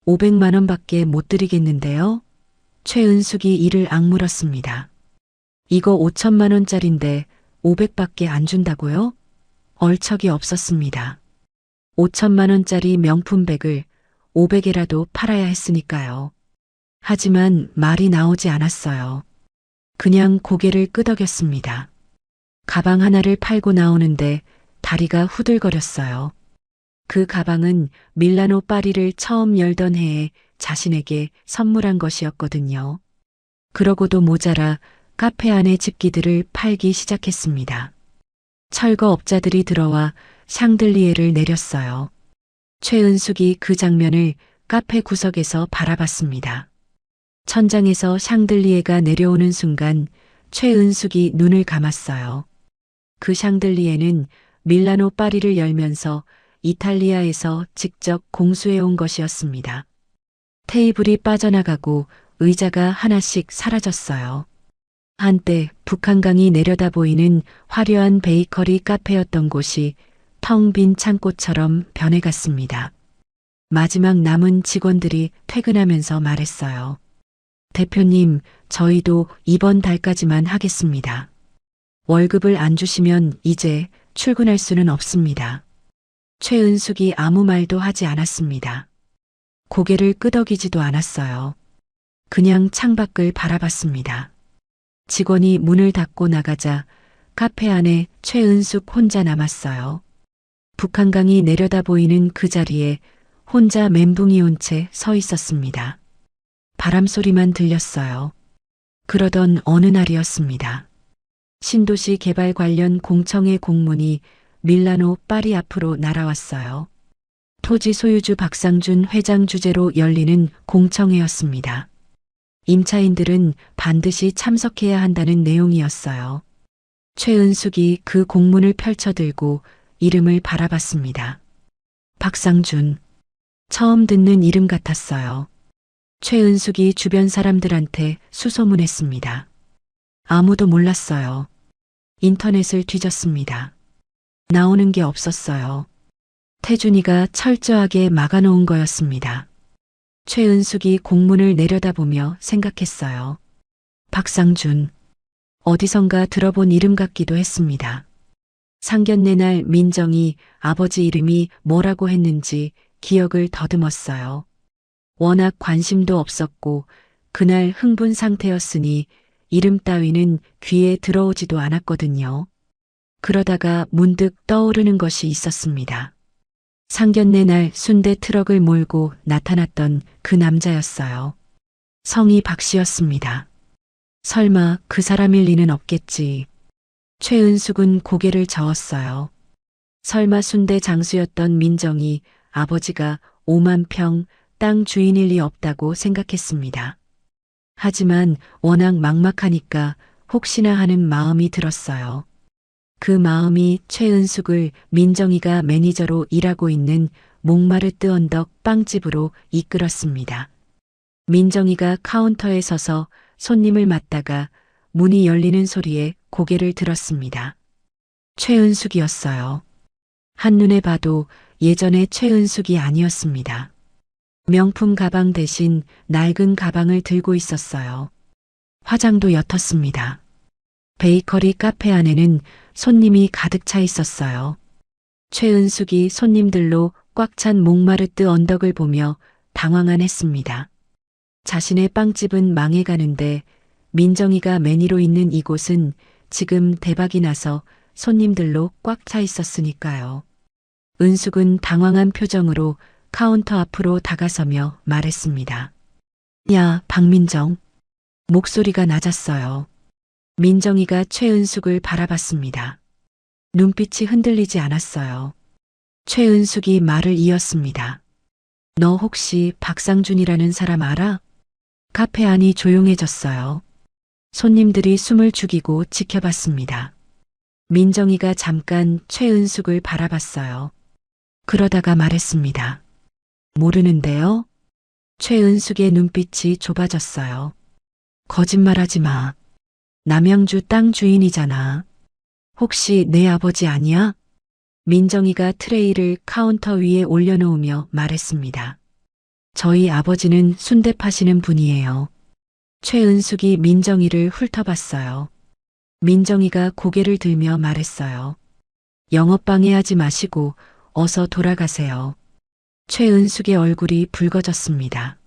500만 원밖에 못 드리겠는데요. 최은숙이 이를 악물었습니다. 이거 5천만 원짜린데 500밖에 안 준다고요? 얼척이 없었습니다. 5천만 원짜리 명품백을 500에라도 팔아야 했으니까요. 하지만 말이 나오지 않았어요. 그냥 고개를 끄덕였습니다. 가방 하나를 팔고 나오는데 다리가 후들거렸어요. 그 가방은 밀라노 파리를 처음 열던 해에 자신에게 선물한 것이었거든요. 그러고도 모자라 카페 안의 집기들을 팔기 시작했습니다. 철거업자들이 들어와 샹들리에를 내렸어요. 최은숙이 그 장면을 카페 구석에서 바라봤습니다. 천장에서 샹들리에가 내려오는 순간 최은숙이 눈을 감았어요. 그 샹들리에는 밀라노 파리를 열면서 이탈리아에서 직접 공수해온 것이었습니다. 테이블이 빠져나가고 의자가 하나씩 사라졌어요. 한때 북한강이 내려다 보이는 화려한 베이커리 카페였던 곳이 텅 빈 창고처럼 변해갔습니다. 마지막 남은 직원들이 퇴근하면서 말했어요. 대표님, 저희도 이번 달까지만 하겠습니다. 월급을 안 주시면 이제 출근할 수는 없습니다. 최은숙이 아무 말도 하지 않았습니다. 고개를 끄덕이지도 않았어요. 그냥 창밖을 바라봤습니다. 직원이 문을 닫고 나가자 카페 안에 최은숙 혼자 남았어요. 북한강이 내려다 보이는 그 자리에 혼자 멘붕이 온 채 서 있었습니다. 바람 소리만 들렸어요. 그러던 어느 날이었습니다. 신도시 개발 관련 공청회 공문이 밀라노 파리 앞으로 날아왔어요. 토지 소유주 박상준 회장 주재로 열리는 공청회였습니다. 임차인들은 반드시 참석해야 한다는 내용이었어요. 최은숙이 그 공문을 펼쳐들고 이름을 바라봤습니다. 박상준. 처음 듣는 이름 같았어요. 최은숙이 주변 사람들한테 수소문했습니다. 아무도 몰랐어요. 인터넷을 뒤졌습니다. 나오는 게 없었어요. 태준이가 철저하게 막아놓은 거였습니다. 최은숙이 공문을 내려다보며 생각했어요. 박상준. 어디선가 들어본 이름 같기도 했습니다. 상견례 날 민정이 아버지 이름이 뭐라고 했는지 기억을 더듬었어요. 워낙 관심도 없었고 그날 흥분 상태였으니 이름 따위는 귀에 들어오지도 않았거든요. 그러다가 문득 떠오르는 것이 있었습니다. 상견례 날 순대 트럭을 몰고 나타났던 그 남자였어요. 성이 박 씨였습니다. 설마 그 사람일 리는 없겠지. 최은숙은 고개를 저었어요. 설마 순대 장수였던 민정이 아버지가 5만 평 땅 주인일 리 없다고 생각했습니다. 하지만 워낙 막막하니까 혹시나 하는 마음이 들었어요. 그 마음이 최은숙을 민정이가 매니저로 일하고 있는 몽마르트 언덕 빵집으로 이끌었습니다. 민정이가 카운터에 서서 손님을 맞다가 문이 열리는 소리에 고개를 들었습니다. 최은숙이었어요. 한눈에 봐도 예전의 최은숙이 아니었습니다. 명품 가방 대신 낡은 가방을 들고 있었어요. 화장도 옅었습니다. 베이커리 카페 안에는 손님이 가득 차 있었어요. 최은숙이 손님들로 꽉 찬 몽마르트 언덕을 보며 당황한 했습니다. 자신의 빵집은 망해가는데 민정이가 매니로 있는 이곳은 지금 대박이 나서 손님들로 꽉 차 있었으니까요. 은숙은 당황한 표정으로 카운터 앞으로 다가서며 말했습니다. 야, 박민정. 목소리가 낮았어요. 민정이가 최은숙을 바라봤습니다. 눈빛이 흔들리지 않았어요. 최은숙이 말을 이었습니다. 너 혹시 박상준이라는 사람 알아? 카페 안이 조용해졌어요. 손님들이 숨을 죽이고 지켜봤습니다. 민정이가 잠깐 최은숙을 바라봤어요. 그러다가 말했습니다. 모르는데요? 최은숙의 눈빛이 좁아졌어요. 거짓말하지 마. 남양주 땅 주인이잖아. 혹시 내 아버지 아니야? 민정이가 트레이를 카운터 위에 올려놓으며 말했습니다. 저희 아버지는 순대 파시는 분이에요. 최은숙이 민정이를 훑어봤어요. 민정이가 고개를 들며 말했어요. 영업방해하지 마시고 어서 돌아가세요. 최은숙의 얼굴이 붉어졌습니다.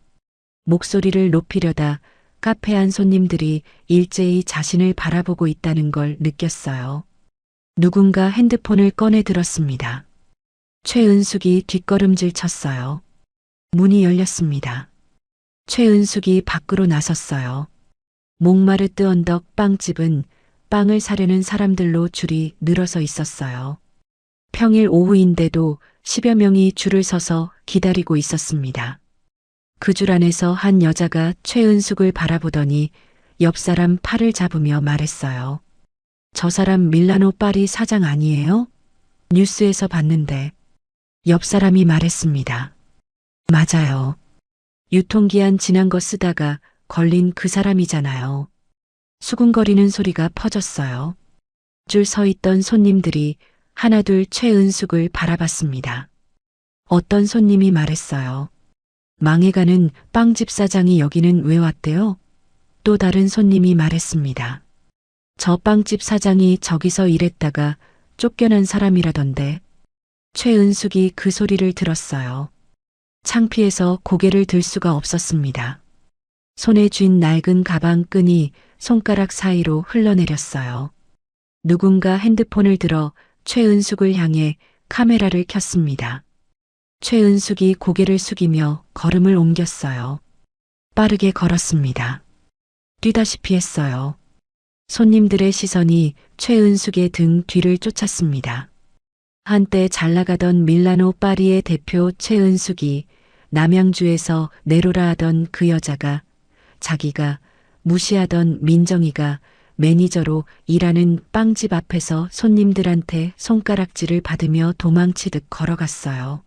목소리를 높이려다 카페 안 손님들이 일제히 자신을 바라보고 있다는 걸 느꼈어요. 누군가 핸드폰을 꺼내 들었습니다. 최은숙이 뒷걸음질 쳤어요. 문이 열렸습니다. 최은숙이 밖으로 나섰어요. 몽마르트 언덕 빵집은 빵을 사려는 사람들로 줄이 늘어서 있었어요. 평일 오후인데도 10여 명이 줄을 서서 기다리고 있었습니다. 그 줄 안에서 한 여자가 최은숙을 바라보더니 옆 사람 팔을 잡으며 말했어요. 저 사람 밀라노 파리 사장 아니에요? 뉴스에서 봤는데. 옆 사람이 말했습니다. 맞아요. 유통기한 지난 거 쓰다가 걸린 그 사람이잖아요. 수군거리는 소리가 퍼졌어요. 줄 서 있던 손님들이 하나둘 최은숙을 바라봤습니다. 어떤 손님이 말했어요. 망해가는 빵집 사장이 여기는 왜 왔대요? 또 다른 손님이 말했습니다. 저 빵집 사장이 저기서 일했다가 쫓겨난 사람이라던데. 최은숙이 그 소리를 들었어요. 창피해서 고개를 들 수가 없었습니다. 손에 쥔 낡은 가방 끈이 손가락 사이로 흘러내렸어요. 누군가 핸드폰을 들어 최은숙을 향해 카메라를 켰습니다. 최은숙이 고개를 숙이며 걸음을 옮겼어요. 빠르게 걸었습니다. 뛰다시피 했어요. 손님들의 시선이 최은숙의 등 뒤를 쫓았습니다. 한때 잘 나가던 밀라노 파리의 대표 최은숙이 남양주에서 내로라 하던 그 여자가 자기가 무시하던 민정이가 매니저로 일하는 빵집 앞에서 손님들한테 손가락질을 받으며 도망치듯 걸어갔어요.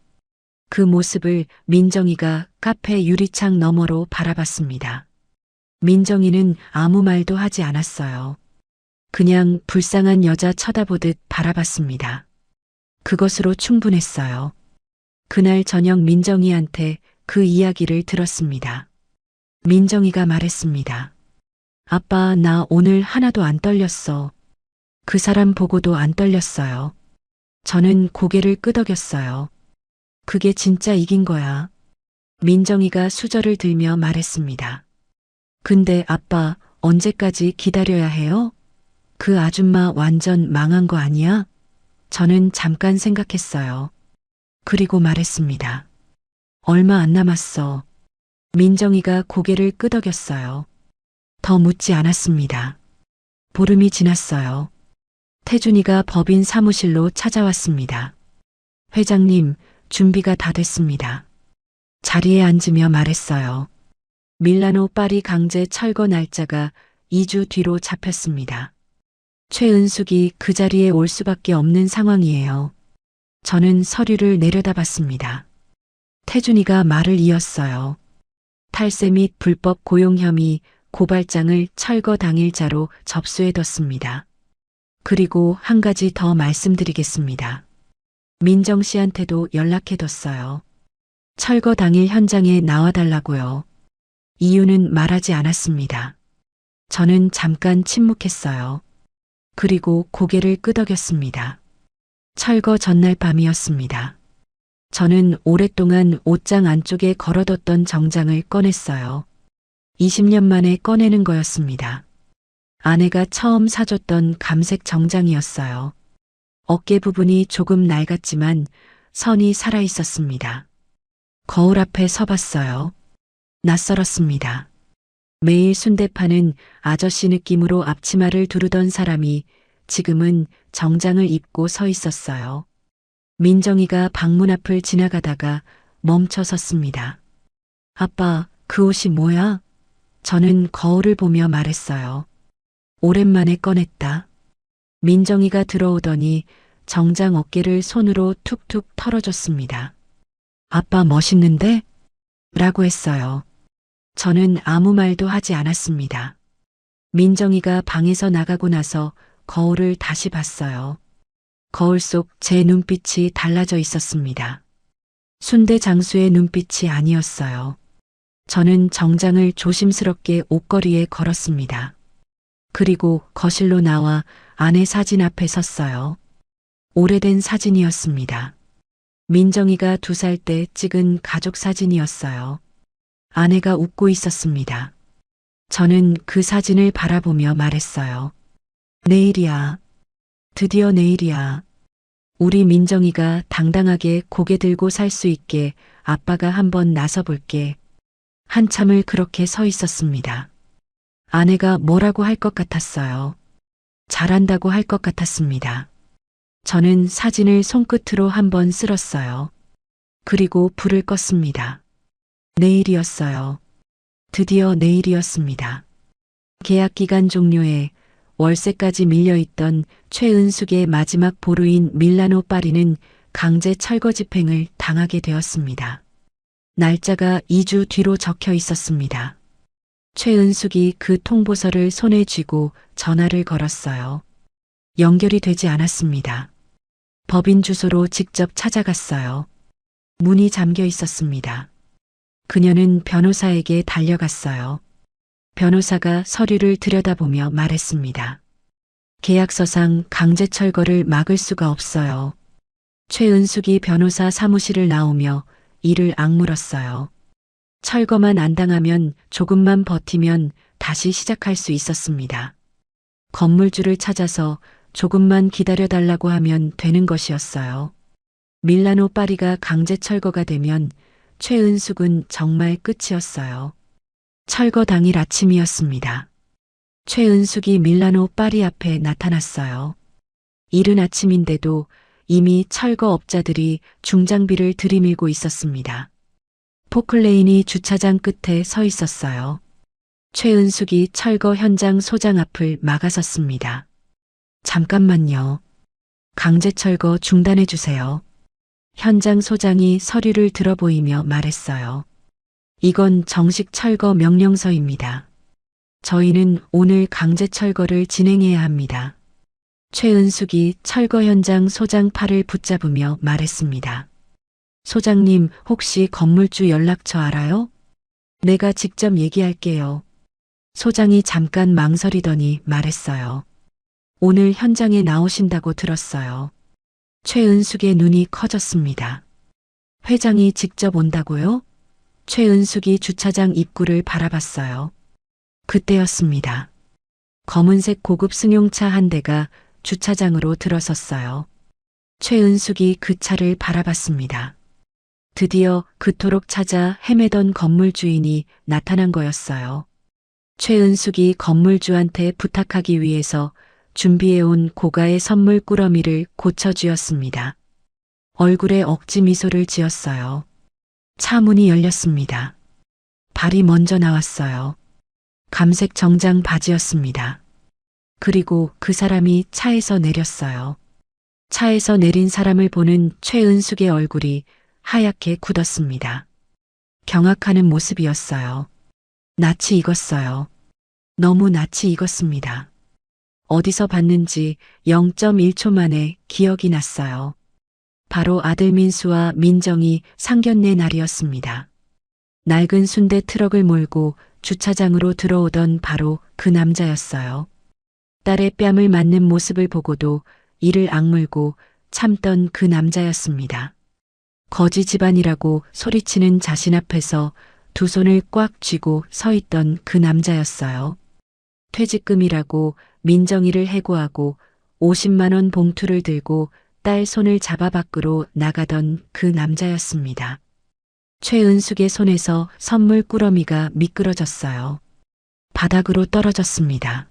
그 모습을 민정이가 카페 유리창 너머로 바라봤습니다. 민정이는 아무 말도 하지 않았어요. 그냥 불쌍한 여자 쳐다보듯 바라봤습니다. 그것으로 충분했어요. 그날 저녁 민정이한테 그 이야기를 들었습니다. 민정이가 말했습니다. 아빠, 나 오늘 하나도 안 떨렸어. 그 사람 보고도 안 떨렸어요. 저는 고개를 끄덕였어요. 그게 진짜 이긴 거야. 민정이가 수저를 들며 말했습니다. 근데 아빠, 언제까지 기다려야 해요? 그 아줌마 완전 망한 거 아니야? 저는 잠깐 생각했어요. 그리고 말했습니다. 얼마 안 남았어. 민정이가 고개를 끄덕였어요. 더 묻지 않았습니다. 보름이 지났어요. 태준이가 법인 사무실로 찾아왔습니다. 회장님, 준비가 다 됐습니다. 자리에 앉으며 말했어요. 밀라노 파리 강제 철거 날짜가 2주 뒤로 잡혔습니다. 최은숙이 그 자리에 올 수밖에 없는 상황이에요. 저는 서류를 내려다봤습니다. 태준이가 말을 이었어요. 탈세 및 불법 고용 혐의 고발장을 철거 당일자로 접수해뒀습니다. 그리고 한 가지 더 말씀드리겠습니다. 민정 씨한테도 연락해뒀어요. 철거 당일 현장에 나와달라고요. 이유는 말하지 않았습니다. 저는 잠깐 침묵했어요. 그리고 고개를 끄덕였습니다. 철거 전날 밤이었습니다. 저는 오랫동안 옷장 안쪽에 걸어뒀던 정장을 꺼냈어요. 20년 만에 꺼내는 거였습니다. 아내가 처음 사줬던 감색 정장이었어요. 어깨 부분이 조금 낡았지만 선이 살아있었습니다. 거울 앞에 서봤어요. 낯설었습니다. 매일 순대 파는 아저씨 느낌으로 앞치마를 두르던 사람이 지금은 정장을 입고 서 있었어요. 민정이가 방문 앞을 지나가다가 멈춰 섰습니다. 아빠, 그 옷이 뭐야? 저는 거울을 보며 말했어요. 오랜만에 꺼냈다. 민정이가 들어오더니 정장 어깨를 손으로 툭툭 털어줬습니다. 아빠 멋있는데? 라고 했어요. 저는 아무 말도 하지 않았습니다. 민정이가 방에서 나가고 나서 거울을 다시 봤어요. 거울 속 제 눈빛이 달라져 있었습니다. 순대 장수의 눈빛이 아니었어요. 저는 정장을 조심스럽게 옷걸이에 걸었습니다. 그리고 거실로 나와 아내 사진 앞에 섰어요. 오래된 사진이었습니다. 민정이가 2살 때 찍은 가족 사진이었어요. 아내가 웃고 있었습니다. 저는 그 사진을 바라보며 말했어요. 내일이야. 드디어 내일이야. 우리 민정이가 당당하게 고개 들고 살 수 있게 아빠가 한번 나서 볼게. 한참을 그렇게 서 있었습니다. 아내가 뭐라고 할 것 같았어요. 잘한다고 할 것 같았습니다. 저는 사진을 손끝으로 한번 쓸었어요. 그리고 불을 껐습니다. 내일이었어요. 드디어 내일이었습니다. 계약 기간 종료에 월세까지 밀려있던 최은숙의 마지막 보루인 밀라노 파리는 강제 철거 집행을 당하게 되었습니다. 날짜가 2주 뒤로 적혀 있었습니다. 최은숙이 그 통보서를 손에 쥐고 전화를 걸었어요. 연결이 되지 않았습니다. 법인 주소로 직접 찾아갔어요. 문이 잠겨 있었습니다. 그녀는 변호사에게 달려갔어요. 변호사가 서류를 들여다보며 말했습니다. 계약서상 강제 철거를 막을 수가 없어요. 최은숙이 변호사 사무실을 나오며 이를 악물었어요. 철거만 안 당하면 조금만 버티면 다시 시작할 수 있었습니다. 건물주를 찾아서 조금만 기다려달라고 하면 되는 것이었어요. 밀라노 파리가 강제 철거가 되면 최은숙은 정말 끝이었어요. 철거 당일 아침이었습니다. 최은숙이 밀라노 파리 앞에 나타났어요. 이른 아침인데도 이미 철거업자들이 중장비를 들이밀고 있었습니다. 포클레인이 주차장 끝에 서 있었어요. 최은숙이 철거 현장 소장 앞을 막아섰습니다. 잠깐만요. 강제 철거 중단해 주세요. 현장 소장이 서류를 들어보이며 말했어요. 이건 정식 철거 명령서입니다. 저희는 오늘 강제 철거를 진행해야 합니다. 최은숙이 철거 현장 소장 팔을 붙잡으며 말했습니다. 소장님, 혹시 건물주 연락처 알아요? 내가 직접 얘기할게요. 소장이 잠깐 망설이더니 말했어요. 오늘 현장에 나오신다고 들었어요. 최은숙의 눈이 커졌습니다. 회장이 직접 온다고요? 최은숙이 주차장 입구를 바라봤어요. 그때였습니다. 검은색 고급 승용차 한 대가 주차장으로 들어섰어요. 최은숙이 그 차를 바라봤습니다. 드디어 그토록 찾아 헤매던 건물 주인이 나타난 거였어요. 최은숙이 건물주한테 부탁하기 위해서 준비해온 고가의 선물 꾸러미를 고쳐주었습니다. 얼굴에 억지 미소를 지었어요. 차 문이 열렸습니다. 발이 먼저 나왔어요. 감색 정장 바지였습니다. 그리고 그 사람이 차에서 내렸어요. 차에서 내린 사람을 보는 최은숙의 얼굴이 하얗게 굳었습니다. 경악하는 모습이었어요. 낯이 익었어요. 너무 낯이 익었습니다. 어디서 봤는지 0.1초 만에 기억이 났어요. 바로 아들 민수와 민정이 상견례 날이었습니다. 낡은 순대 트럭을 몰고 주차장으로 들어오던 바로 그 남자였어요. 딸의 뺨을 맞는 모습을 보고도 이를 악물고 참던 그 남자였습니다. 거지 집안이라고 소리치는 자신 앞에서 두 손을 꽉 쥐고 서 있던 그 남자였어요. 퇴직금이라고 민정이를 해고하고 50만 원 봉투를 들고 딸 손을 잡아 밖으로 나가던 그 남자였습니다. 최은숙의 손에서 선물 꾸러미가 미끄러졌어요. 바닥으로 떨어졌습니다.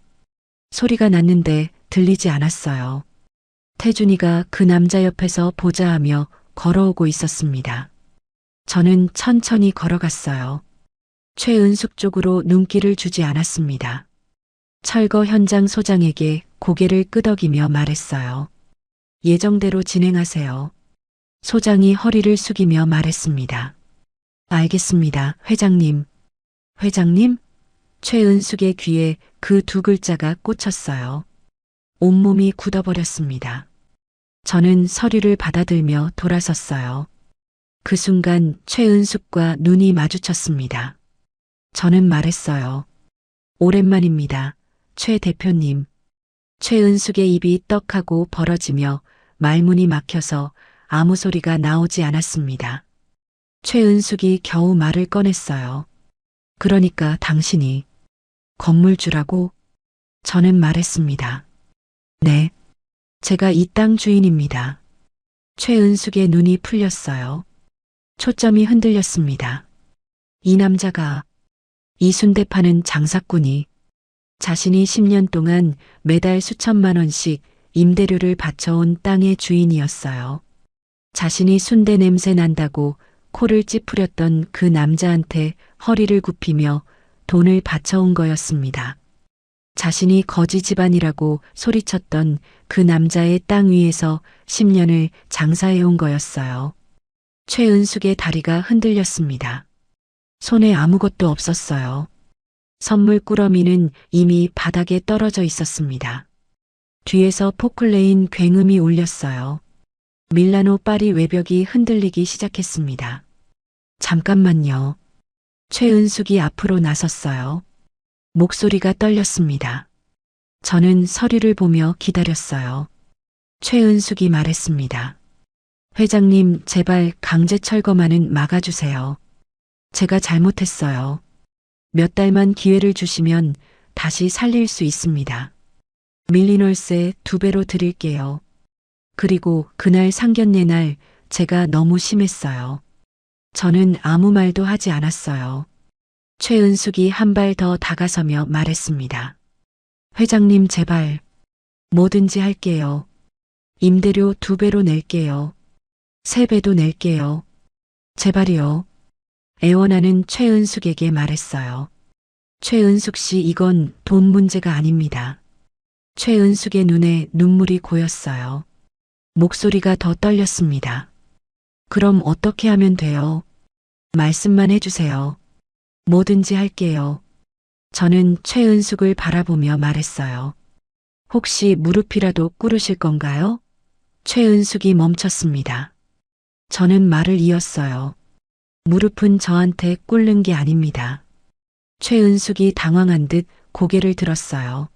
소리가 났는데 들리지 않았어요. 태준이가 그 남자 옆에서 보자하며 걸어오고 있었습니다. 저는 천천히 걸어갔어요. 최은숙 쪽으로 눈길을 주지 않았습니다. 철거 현장 소장에게 고개를 끄덕이며 말했어요. 예정대로 진행하세요. 소장이 허리를 숙이며 말했습니다. 알겠습니다, 회장님. 회장님? 최은숙의 귀에 그 두 글자가 꽂혔어요. 온몸이 굳어버렸습니다. 저는 서류를 받아들며 돌아섰어요. 그 순간 최은숙과 눈이 마주쳤습니다. 저는 말했어요. 오랜만입니다, 최 대표님. 최은숙의 입이 떡하고 벌어지며 말문이 막혀서 아무 소리가 나오지 않았습니다. 최은숙이 겨우 말을 꺼냈어요. 그러니까 당신이 건물주라고? 저는 말했습니다. 네. 제가 이 땅 주인입니다. 최은숙의 눈이 풀렸어요. 초점이 흔들렸습니다. 이 남자가, 이 순대 파는 장사꾼이 자신이 10년 동안 매달 수천만 원씩 임대료를 바쳐온 땅의 주인이었어요. 자신이 순대 냄새 난다고 코를 찌푸렸던 그 남자한테 허리를 굽히며 돈을 바쳐온 거였습니다. 자신이 거지 집안이라고 소리쳤던 그 남자의 땅 위에서 10년을 장사해온 거였어요. 최은숙의 다리가 흔들렸습니다. 손에 아무것도 없었어요. 선물 꾸러미는 이미 바닥에 떨어져 있었습니다. 뒤에서 포클레인 굉음이 울렸어요. 밀라노 파리 외벽이 흔들리기 시작했습니다. 잠깐만요. 최은숙이 앞으로 나섰어요. 목소리가 떨렸습니다. 저는 서류를 보며 기다렸어요. 최은숙이 말했습니다. 회장님, 제발 강제 철거만은 막아주세요. 제가 잘못했어요. 몇 달만 기회를 주시면 다시 살릴 수 있습니다. 밀린 월세 2배로 드릴게요. 그리고 그날 상견례 날 제가 너무 심했어요. 저는 아무 말도 하지 않았어요. 최은숙이 한 발 더 다가서며 말했습니다. 회장님, 제발 뭐든지 할게요. 임대료 2배로 낼게요. 3배도 낼게요. 제발이요. 애원하는 최은숙에게 말했어요. 최은숙 씨, 이건 돈 문제가 아닙니다. 최은숙의 눈에 눈물이 고였어요. 목소리가 더 떨렸습니다. 그럼 어떻게 하면 돼요? 말씀만 해주세요. 뭐든지 할게요. 저는 최은숙을 바라보며 말했어요. 혹시 무릎이라도 꿇으실 건가요? 최은숙이 멈췄습니다. 저는 말을 이었어요. 무릎은 저한테 꿇는 게 아닙니다. 최은숙이 당황한 듯 고개를 들었어요.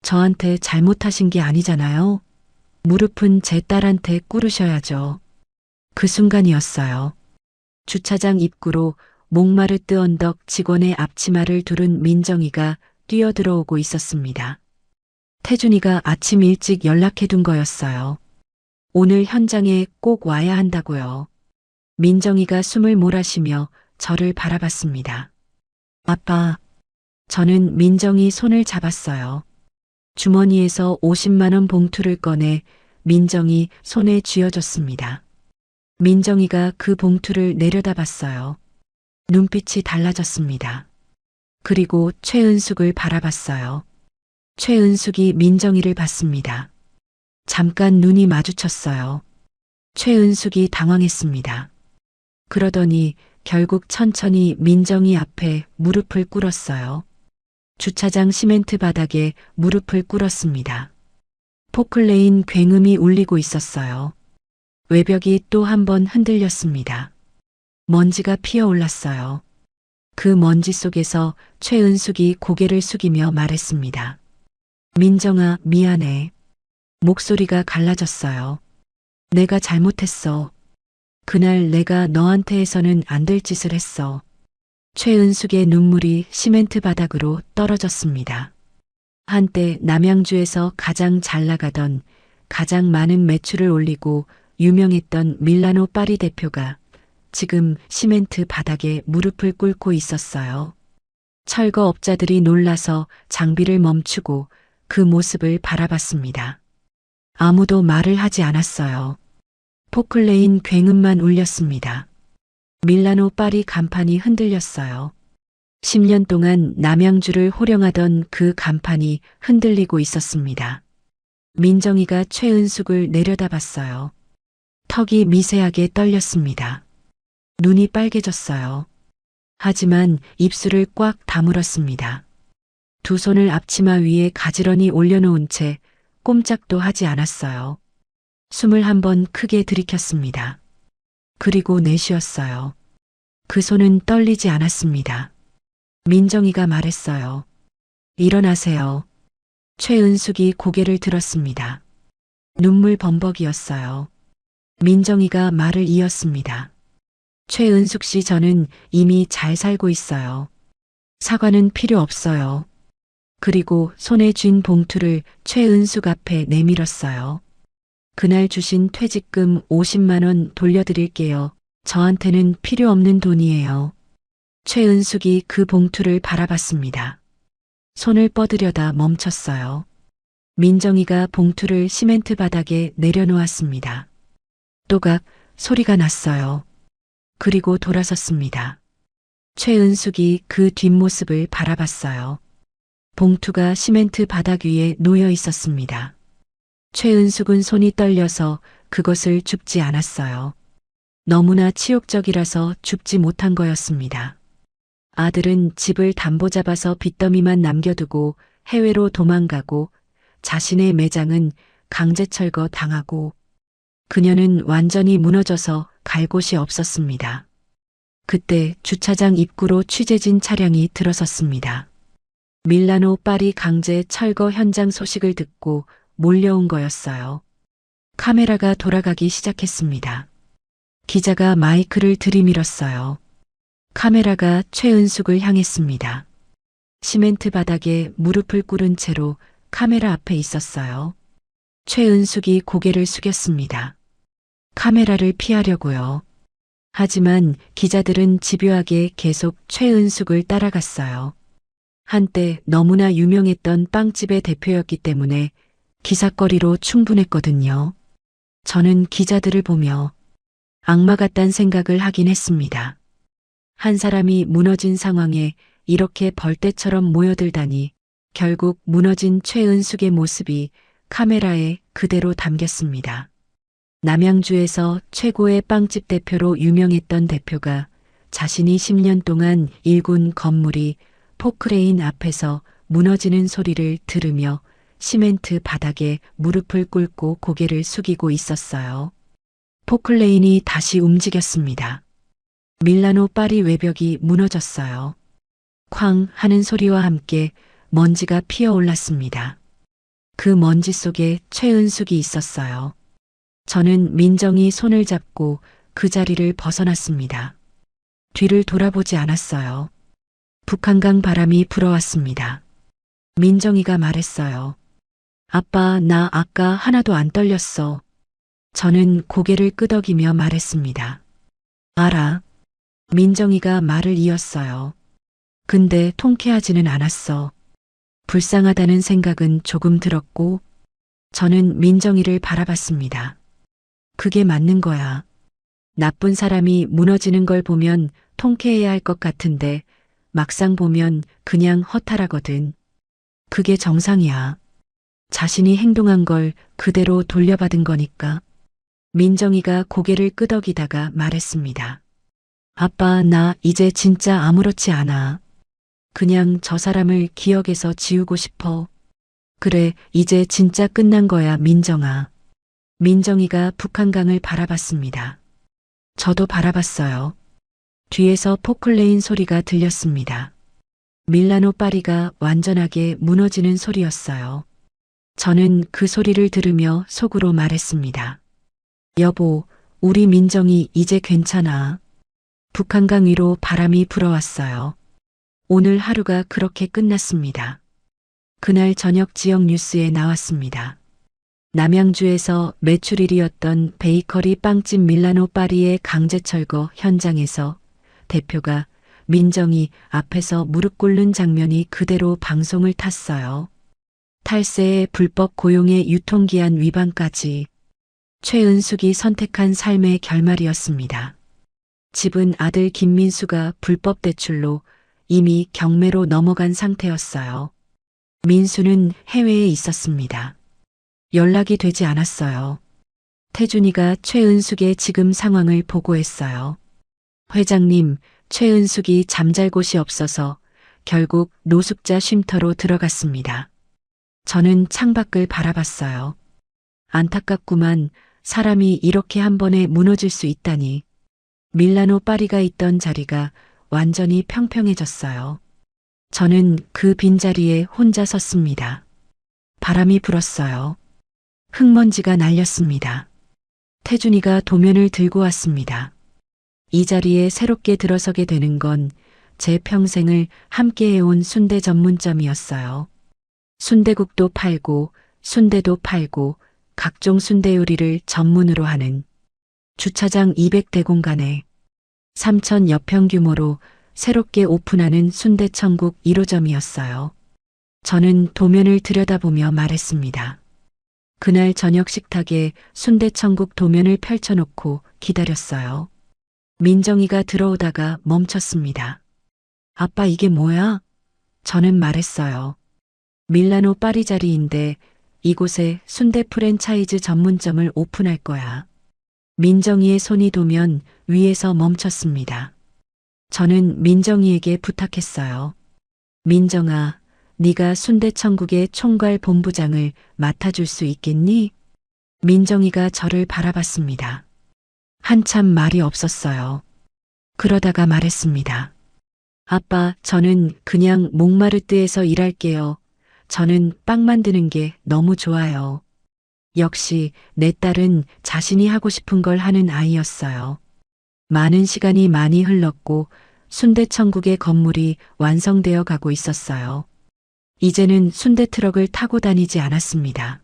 저한테 잘못하신 게 아니잖아요. 무릎은 제 딸한테 꿇으셔야죠. 그 순간이었어요. 주차장 입구로 목마르뜨 언덕 직원의 앞치마를 두른 민정이가 뛰어들어오고 있었습니다. 태준이가 아침 일찍 연락해둔 거였어요. 오늘 현장에 꼭 와야 한다고요. 민정이가 숨을 몰아쉬며 저를 바라봤습니다. 아빠. 저는 민정이 손을 잡았어요. 주머니에서 50만 원 봉투를 꺼내 민정이 손에 쥐어줬습니다. 민정이가 그 봉투를 내려다봤어요. 눈빛이 달라졌습니다. 그리고 최은숙을 바라봤어요. 최은숙이 민정이를 봤습니다. 잠깐 눈이 마주쳤어요. 최은숙이 당황했습니다. 그러더니 결국 천천히 민정이 앞에 무릎을 꿇었어요. 주차장 시멘트 바닥에 무릎을 꿇었습니다. 포클레인 굉음이 울리고 있었어요. 외벽이 또 한 번 흔들렸습니다. 먼지가 피어올랐어요. 그 먼지 속에서 최은숙이 고개를 숙이며 말했습니다. 민정아, 미안해. 목소리가 갈라졌어요. 내가 잘못했어. 그날 내가 너한테 해서는 안 될 짓을 했어. 최은숙의 눈물이 시멘트 바닥으로 떨어졌습니다. 한때 남양주에서 가장 잘 나가던, 가장 많은 매출을 올리고 유명했던 밀라노 파리 대표가 지금 시멘트 바닥에 무릎을 꿇고 있었어요. 철거업자들이 놀라서 장비를 멈추고 그 모습을 바라봤습니다. 아무도 말을 하지 않았어요. 포클레인 굉음만 울렸습니다. 밀라노 파리 간판이 흔들렸어요. 10년 동안 남양주를 호령하던 그 간판이 흔들리고 있었습니다. 민정이가 최은숙을 내려다봤어요. 턱이 미세하게 떨렸습니다. 눈이 빨개졌어요. 하지만 입술을 꽉 다물었습니다. 두 손을 앞치마 위에 가지런히 올려놓은 채 꼼짝도 하지 않았어요. 숨을 한 번 크게 들이켰습니다. 그리고 내쉬었어요. 그 손은 떨리지 않았습니다. 민정이가 말했어요. 일어나세요. 최은숙이 고개를 들었습니다. 눈물 범벅이었어요. 민정이가 말을 이었습니다. 최은숙 씨, 저는 이미 잘 살고 있어요. 사과는 필요 없어요. 그리고 손에 쥔 봉투를 최은숙 앞에 내밀었어요. 그날 주신 퇴직금 50만 원 돌려드릴게요. 저한테는 필요 없는 돈이에요. 최은숙이 그 봉투를 바라봤습니다. 손을 뻗으려다 멈췄어요. 민정이가 봉투를 시멘트 바닥에 내려놓았습니다. 또각 소리가 났어요. 그리고 돌아섰습니다. 최은숙이 그 뒷모습을 바라봤어요. 봉투가 시멘트 바닥 위에 놓여 있었습니다. 최은숙은 손이 떨려서 그것을 줍지 않았어요. 너무나 치욕적이라서 줍지 못한 거였습니다. 아들은 집을 담보 잡아서 빚더미만 남겨두고 해외로 도망가고 자신의 매장은 강제 철거 당하고 그녀는 완전히 무너져서 갈 곳이 없었습니다. 그때 주차장 입구로 취재진 차량이 들어섰습니다. 밀라노 파리 강제 철거 현장 소식을 듣고 몰려온 거였어요. 카메라가 돌아가기 시작했습니다. 기자가 마이크를 들이밀었어요. 카메라가 최은숙을 향했습니다. 시멘트 바닥에 무릎을 꿇은 채로 카메라 앞에 있었어요. 최은숙이 고개를 숙였습니다. 카메라를 피하려고요. 하지만 기자들은 집요하게 계속 최은숙을 따라갔어요. 한때 너무나 유명했던 빵집의 대표였기 때문에 기사거리로 충분했거든요. 저는 기자들을 보며 악마 같단 생각을 하긴 했습니다. 한 사람이 무너진 상황에 이렇게 벌떼처럼 모여들다니. 결국 무너진 최은숙의 모습이 카메라에 그대로 담겼습니다. 남양주에서 최고의 빵집 대표로 유명했던 대표가 자신이 10년 동안 일군 건물이 포크레인 앞에서 무너지는 소리를 들으며 시멘트 바닥에 무릎을 꿇고 고개를 숙이고 있었어요. 포클레인이 다시 움직였습니다. 밀라노 파리 외벽이 무너졌어요. 쾅 하는 소리와 함께 먼지가 피어올랐습니다. 그 먼지 속에 최은숙이 있었어요. 저는 민정이 손을 잡고 그 자리를 벗어났습니다. 뒤를 돌아보지 않았어요. 북한강 바람이 불어왔습니다. 민정이가 말했어요. 아빠, 나 아까 하나도 안 떨렸어. 저는 고개를 끄덕이며 말했습니다. 알아. 민정이가 말을 이었어요. 근데 통쾌하지는 않았어. 불쌍하다는 생각은 조금 들었고, 저는 민정이를 바라봤습니다. 그게 맞는 거야. 나쁜 사람이 무너지는 걸 보면 통쾌해야 할 것 같은데 막상 보면 그냥 허탈하거든. 그게 정상이야. 자신이 행동한 걸 그대로 돌려받은 거니까. 민정이가 고개를 끄덕이다가 말했습니다. 아빠, 나 이제 진짜 아무렇지 않아. 그냥 저 사람을 기억에서 지우고 싶어. 그래, 이제 진짜 끝난 거야, 민정아. 민정이가 북한강을 바라봤습니다. 저도 바라봤어요. 뒤에서 포클레인 소리가 들렸습니다. 밀라노 파리가 완전하게 무너지는 소리였어요. 저는 그 소리를 들으며 속으로 말했습니다. 여보, 우리 민정이 이제 괜찮아. 북한강 위로 바람이 불어왔어요. 오늘 하루가 그렇게 끝났습니다. 그날 저녁 지역 뉴스에 나왔습니다. 남양주에서 매출 1위였던 베이커리 빵집 밀라노 파리의 강제 철거 현장에서 대표가 민정이 앞에서 무릎 꿇는 장면이 그대로 방송을 탔어요. 탈세에 불법 고용의 유통기한 위반까지 최은숙이 선택한 삶의 결말이었습니다. 집은 아들 김민수가 불법 대출로 이미 경매로 넘어간 상태였어요. 민수는 해외에 있었습니다. 연락이 되지 않았어요. 태준이가 최은숙의 지금 상황을 보고했어요. 회장님, 최은숙이 잠잘 곳이 없어서 결국 노숙자 쉼터로 들어갔습니다. 저는 창밖을 바라봤어요. 안타깝구만. 사람이 이렇게 한 번에 무너질 수 있다니. 밀라노 파리가 있던 자리가 완전히 평평해졌어요. 저는 그 빈자리에 혼자 섰습니다. 바람이 불었어요. 흙먼지가 날렸습니다. 태준이가 도면을 들고 왔습니다. 이 자리에 새롭게 들어서게 되는 건 제 평생을 함께해온 순대 전문점이었어요. 순대국도 팔고 순대도 팔고 각종 순대 요리를 전문으로 하는 주차장 200대 공간에 3,000여 평 규모로 새롭게 오픈하는 순대천국 1호점이었어요. 저는 도면을 들여다보며 말했습니다. 그날 저녁 식탁에 순대천국 도면을 펼쳐놓고 기다렸어요. 민정이가 들어오다가 멈췄습니다. 아빠, 이게 뭐야? 저는 말했어요. 밀라노 파리 자리인데 이곳에 순대 프랜차이즈 전문점을 오픈할 거야. 민정이의 손이 도면 위에서 멈췄습니다. 저는 민정이에게 부탁했어요. 민정아, 네가 순대천국의 총괄 본부장을 맡아줄 수 있겠니? 민정이가 저를 바라봤습니다. 한참 말이 없었어요. 그러다가 말했습니다. 아빠, 저는 그냥 몽마르트에서 일할게요. 저는 빵 만드는 게 너무 좋아요. 역시 내 딸은 자신이 하고 싶은 걸 하는 아이였어요. 많은 시간이 많이 흘렀고 순대천국의 건물이 완성되어 가고 있었어요. 이제는 순대 트럭을 타고 다니지 않았습니다.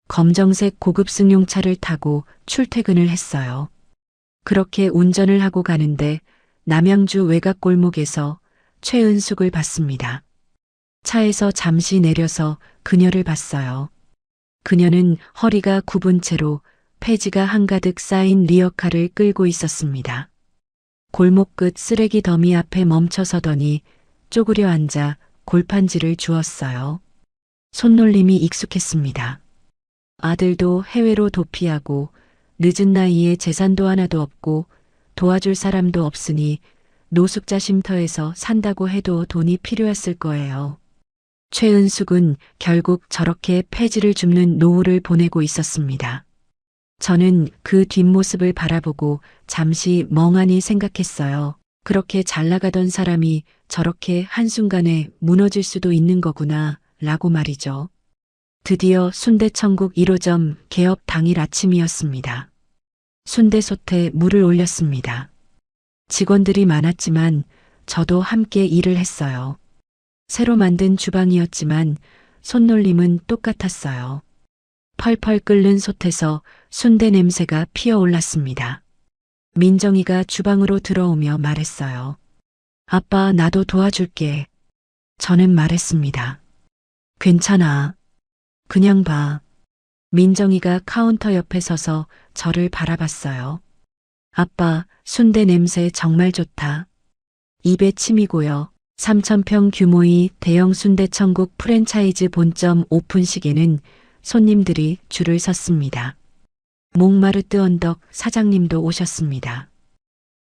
검정색 고급 승용차를 타고 출퇴근을 했어요. 그렇게 운전을 하고 가는데 남양주 외곽 골목에서 최은숙을 봤습니다. 차에서 잠시 내려서 그녀를 봤어요. 그녀는 허리가 굽은 채로 폐지가 한가득 쌓인 리어카를 끌고 있었습니다. 골목 끝 쓰레기 더미 앞에 멈춰서더니 쪼그려 앉아 골판지를 주었어요. 손놀림이 익숙했습니다. 아들도 해외로 도피하고 늦은 나이에 재산도 하나도 없고 도와줄 사람도 없으니 노숙자 쉼터에서 산다고 해도 돈이 필요했을 거예요. 최은숙은 결국 저렇게 폐지를 줍는 노후를 보내고 있었습니다. 저는 그 뒷모습을 바라보고 잠시 멍하니 생각했어요. 그렇게 잘 나가던 사람이 저렇게 한순간에 무너질 수도 있는 거구나, 라고 말이죠. 드디어 순대천국 1호점 개업 당일 아침이었습니다. 순대솥에 물을 올렸습니다. 직원들이 많았지만 저도 함께 일을 했어요. 새로 만든 주방이었지만 손놀림은 똑같았어요. 펄펄 끓는 솥에서 순대 냄새가 피어올랐습니다. 민정이가 주방으로 들어오며 말했어요. 아빠, 나도 도와줄게. 저는 말했습니다. 괜찮아. 그냥 봐. 민정이가 카운터 옆에 서서 저를 바라봤어요. 아빠, 순대 냄새 정말 좋다. 입에 침이 고여 3,000평 규모의 대형 순대천국 프랜차이즈 본점 오픈식에는 손님들이 줄을 섰습니다. 몽마르트 언덕 사장님도 오셨습니다.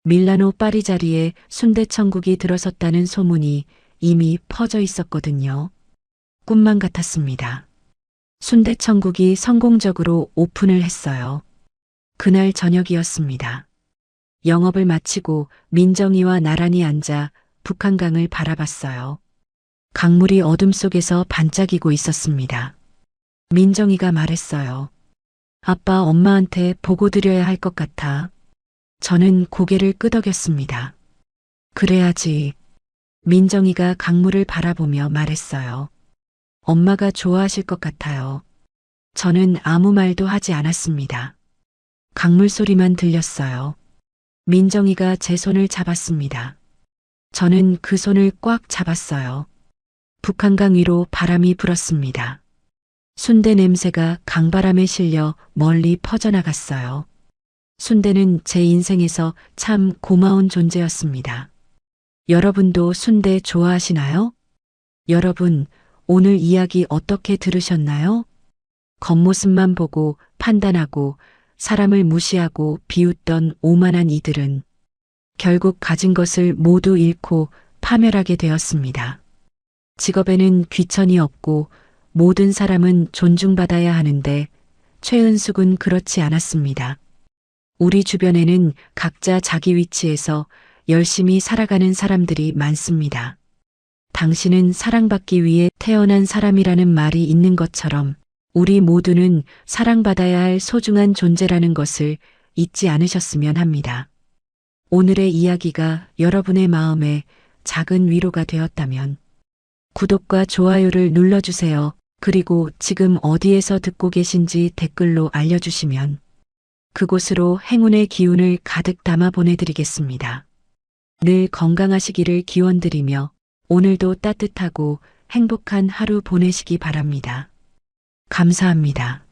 밀라노 파리 자리에 순대천국이 들어섰다는 소문이 이미 퍼져 있었거든요. 꿈만 같았습니다. 순대천국이 성공적으로 오픈을 했어요. 그날 저녁이었습니다. 영업을 마치고 민정이와 나란히 앉아 북한강을 바라봤어요. 강물이 어둠 속에서 반짝이고 있었습니다. 민정이가 말했어요. 아빠, 엄마한테 보고 드려야 할 것 같아. 저는 고개를 끄덕였습니다. 그래야지. 민정이가 강물을 바라보며 말했어요. 엄마가 좋아하실 것 같아요. 저는 아무 말도 하지 않았습니다. 강물 소리만 들렸어요. 민정이가 제 손을 잡았습니다. 저는 그 손을 꽉 잡았어요. 북한강 위로 바람이 불었습니다. 순대 냄새가 강바람에 실려 멀리 퍼져나갔어요. 순대는 제 인생에서 참 고마운 존재였습니다. 여러분도 순대 좋아하시나요? 여러분, 오늘 이야기 어떻게 들으셨나요? 겉모습만 보고 판단하고 사람을 무시하고 비웃던 오만한 이들은 결국 가진 것을 모두 잃고 파멸하게 되었습니다. 직업에는 귀천이 없고 모든 사람은 존중받아야 하는데 최은숙은 그렇지 않았습니다. 우리 주변에는 각자 자기 위치에서 열심히 살아가는 사람들이 많습니다. 당신은 사랑받기 위해 태어난 사람이라는 말이 있는 것처럼 우리 모두는 사랑받아야 할 소중한 존재라는 것을 잊지 않으셨으면 합니다. 오늘의 이야기가 여러분의 마음에 작은 위로가 되었다면 구독과 좋아요를 눌러주세요. 그리고 지금 어디에서 듣고 계신지 댓글로 알려주시면 그곳으로 행운의 기운을 가득 담아 보내드리겠습니다. 늘 건강하시기를 기원드리며 오늘도 따뜻하고 행복한 하루 보내시기 바랍니다. 감사합니다.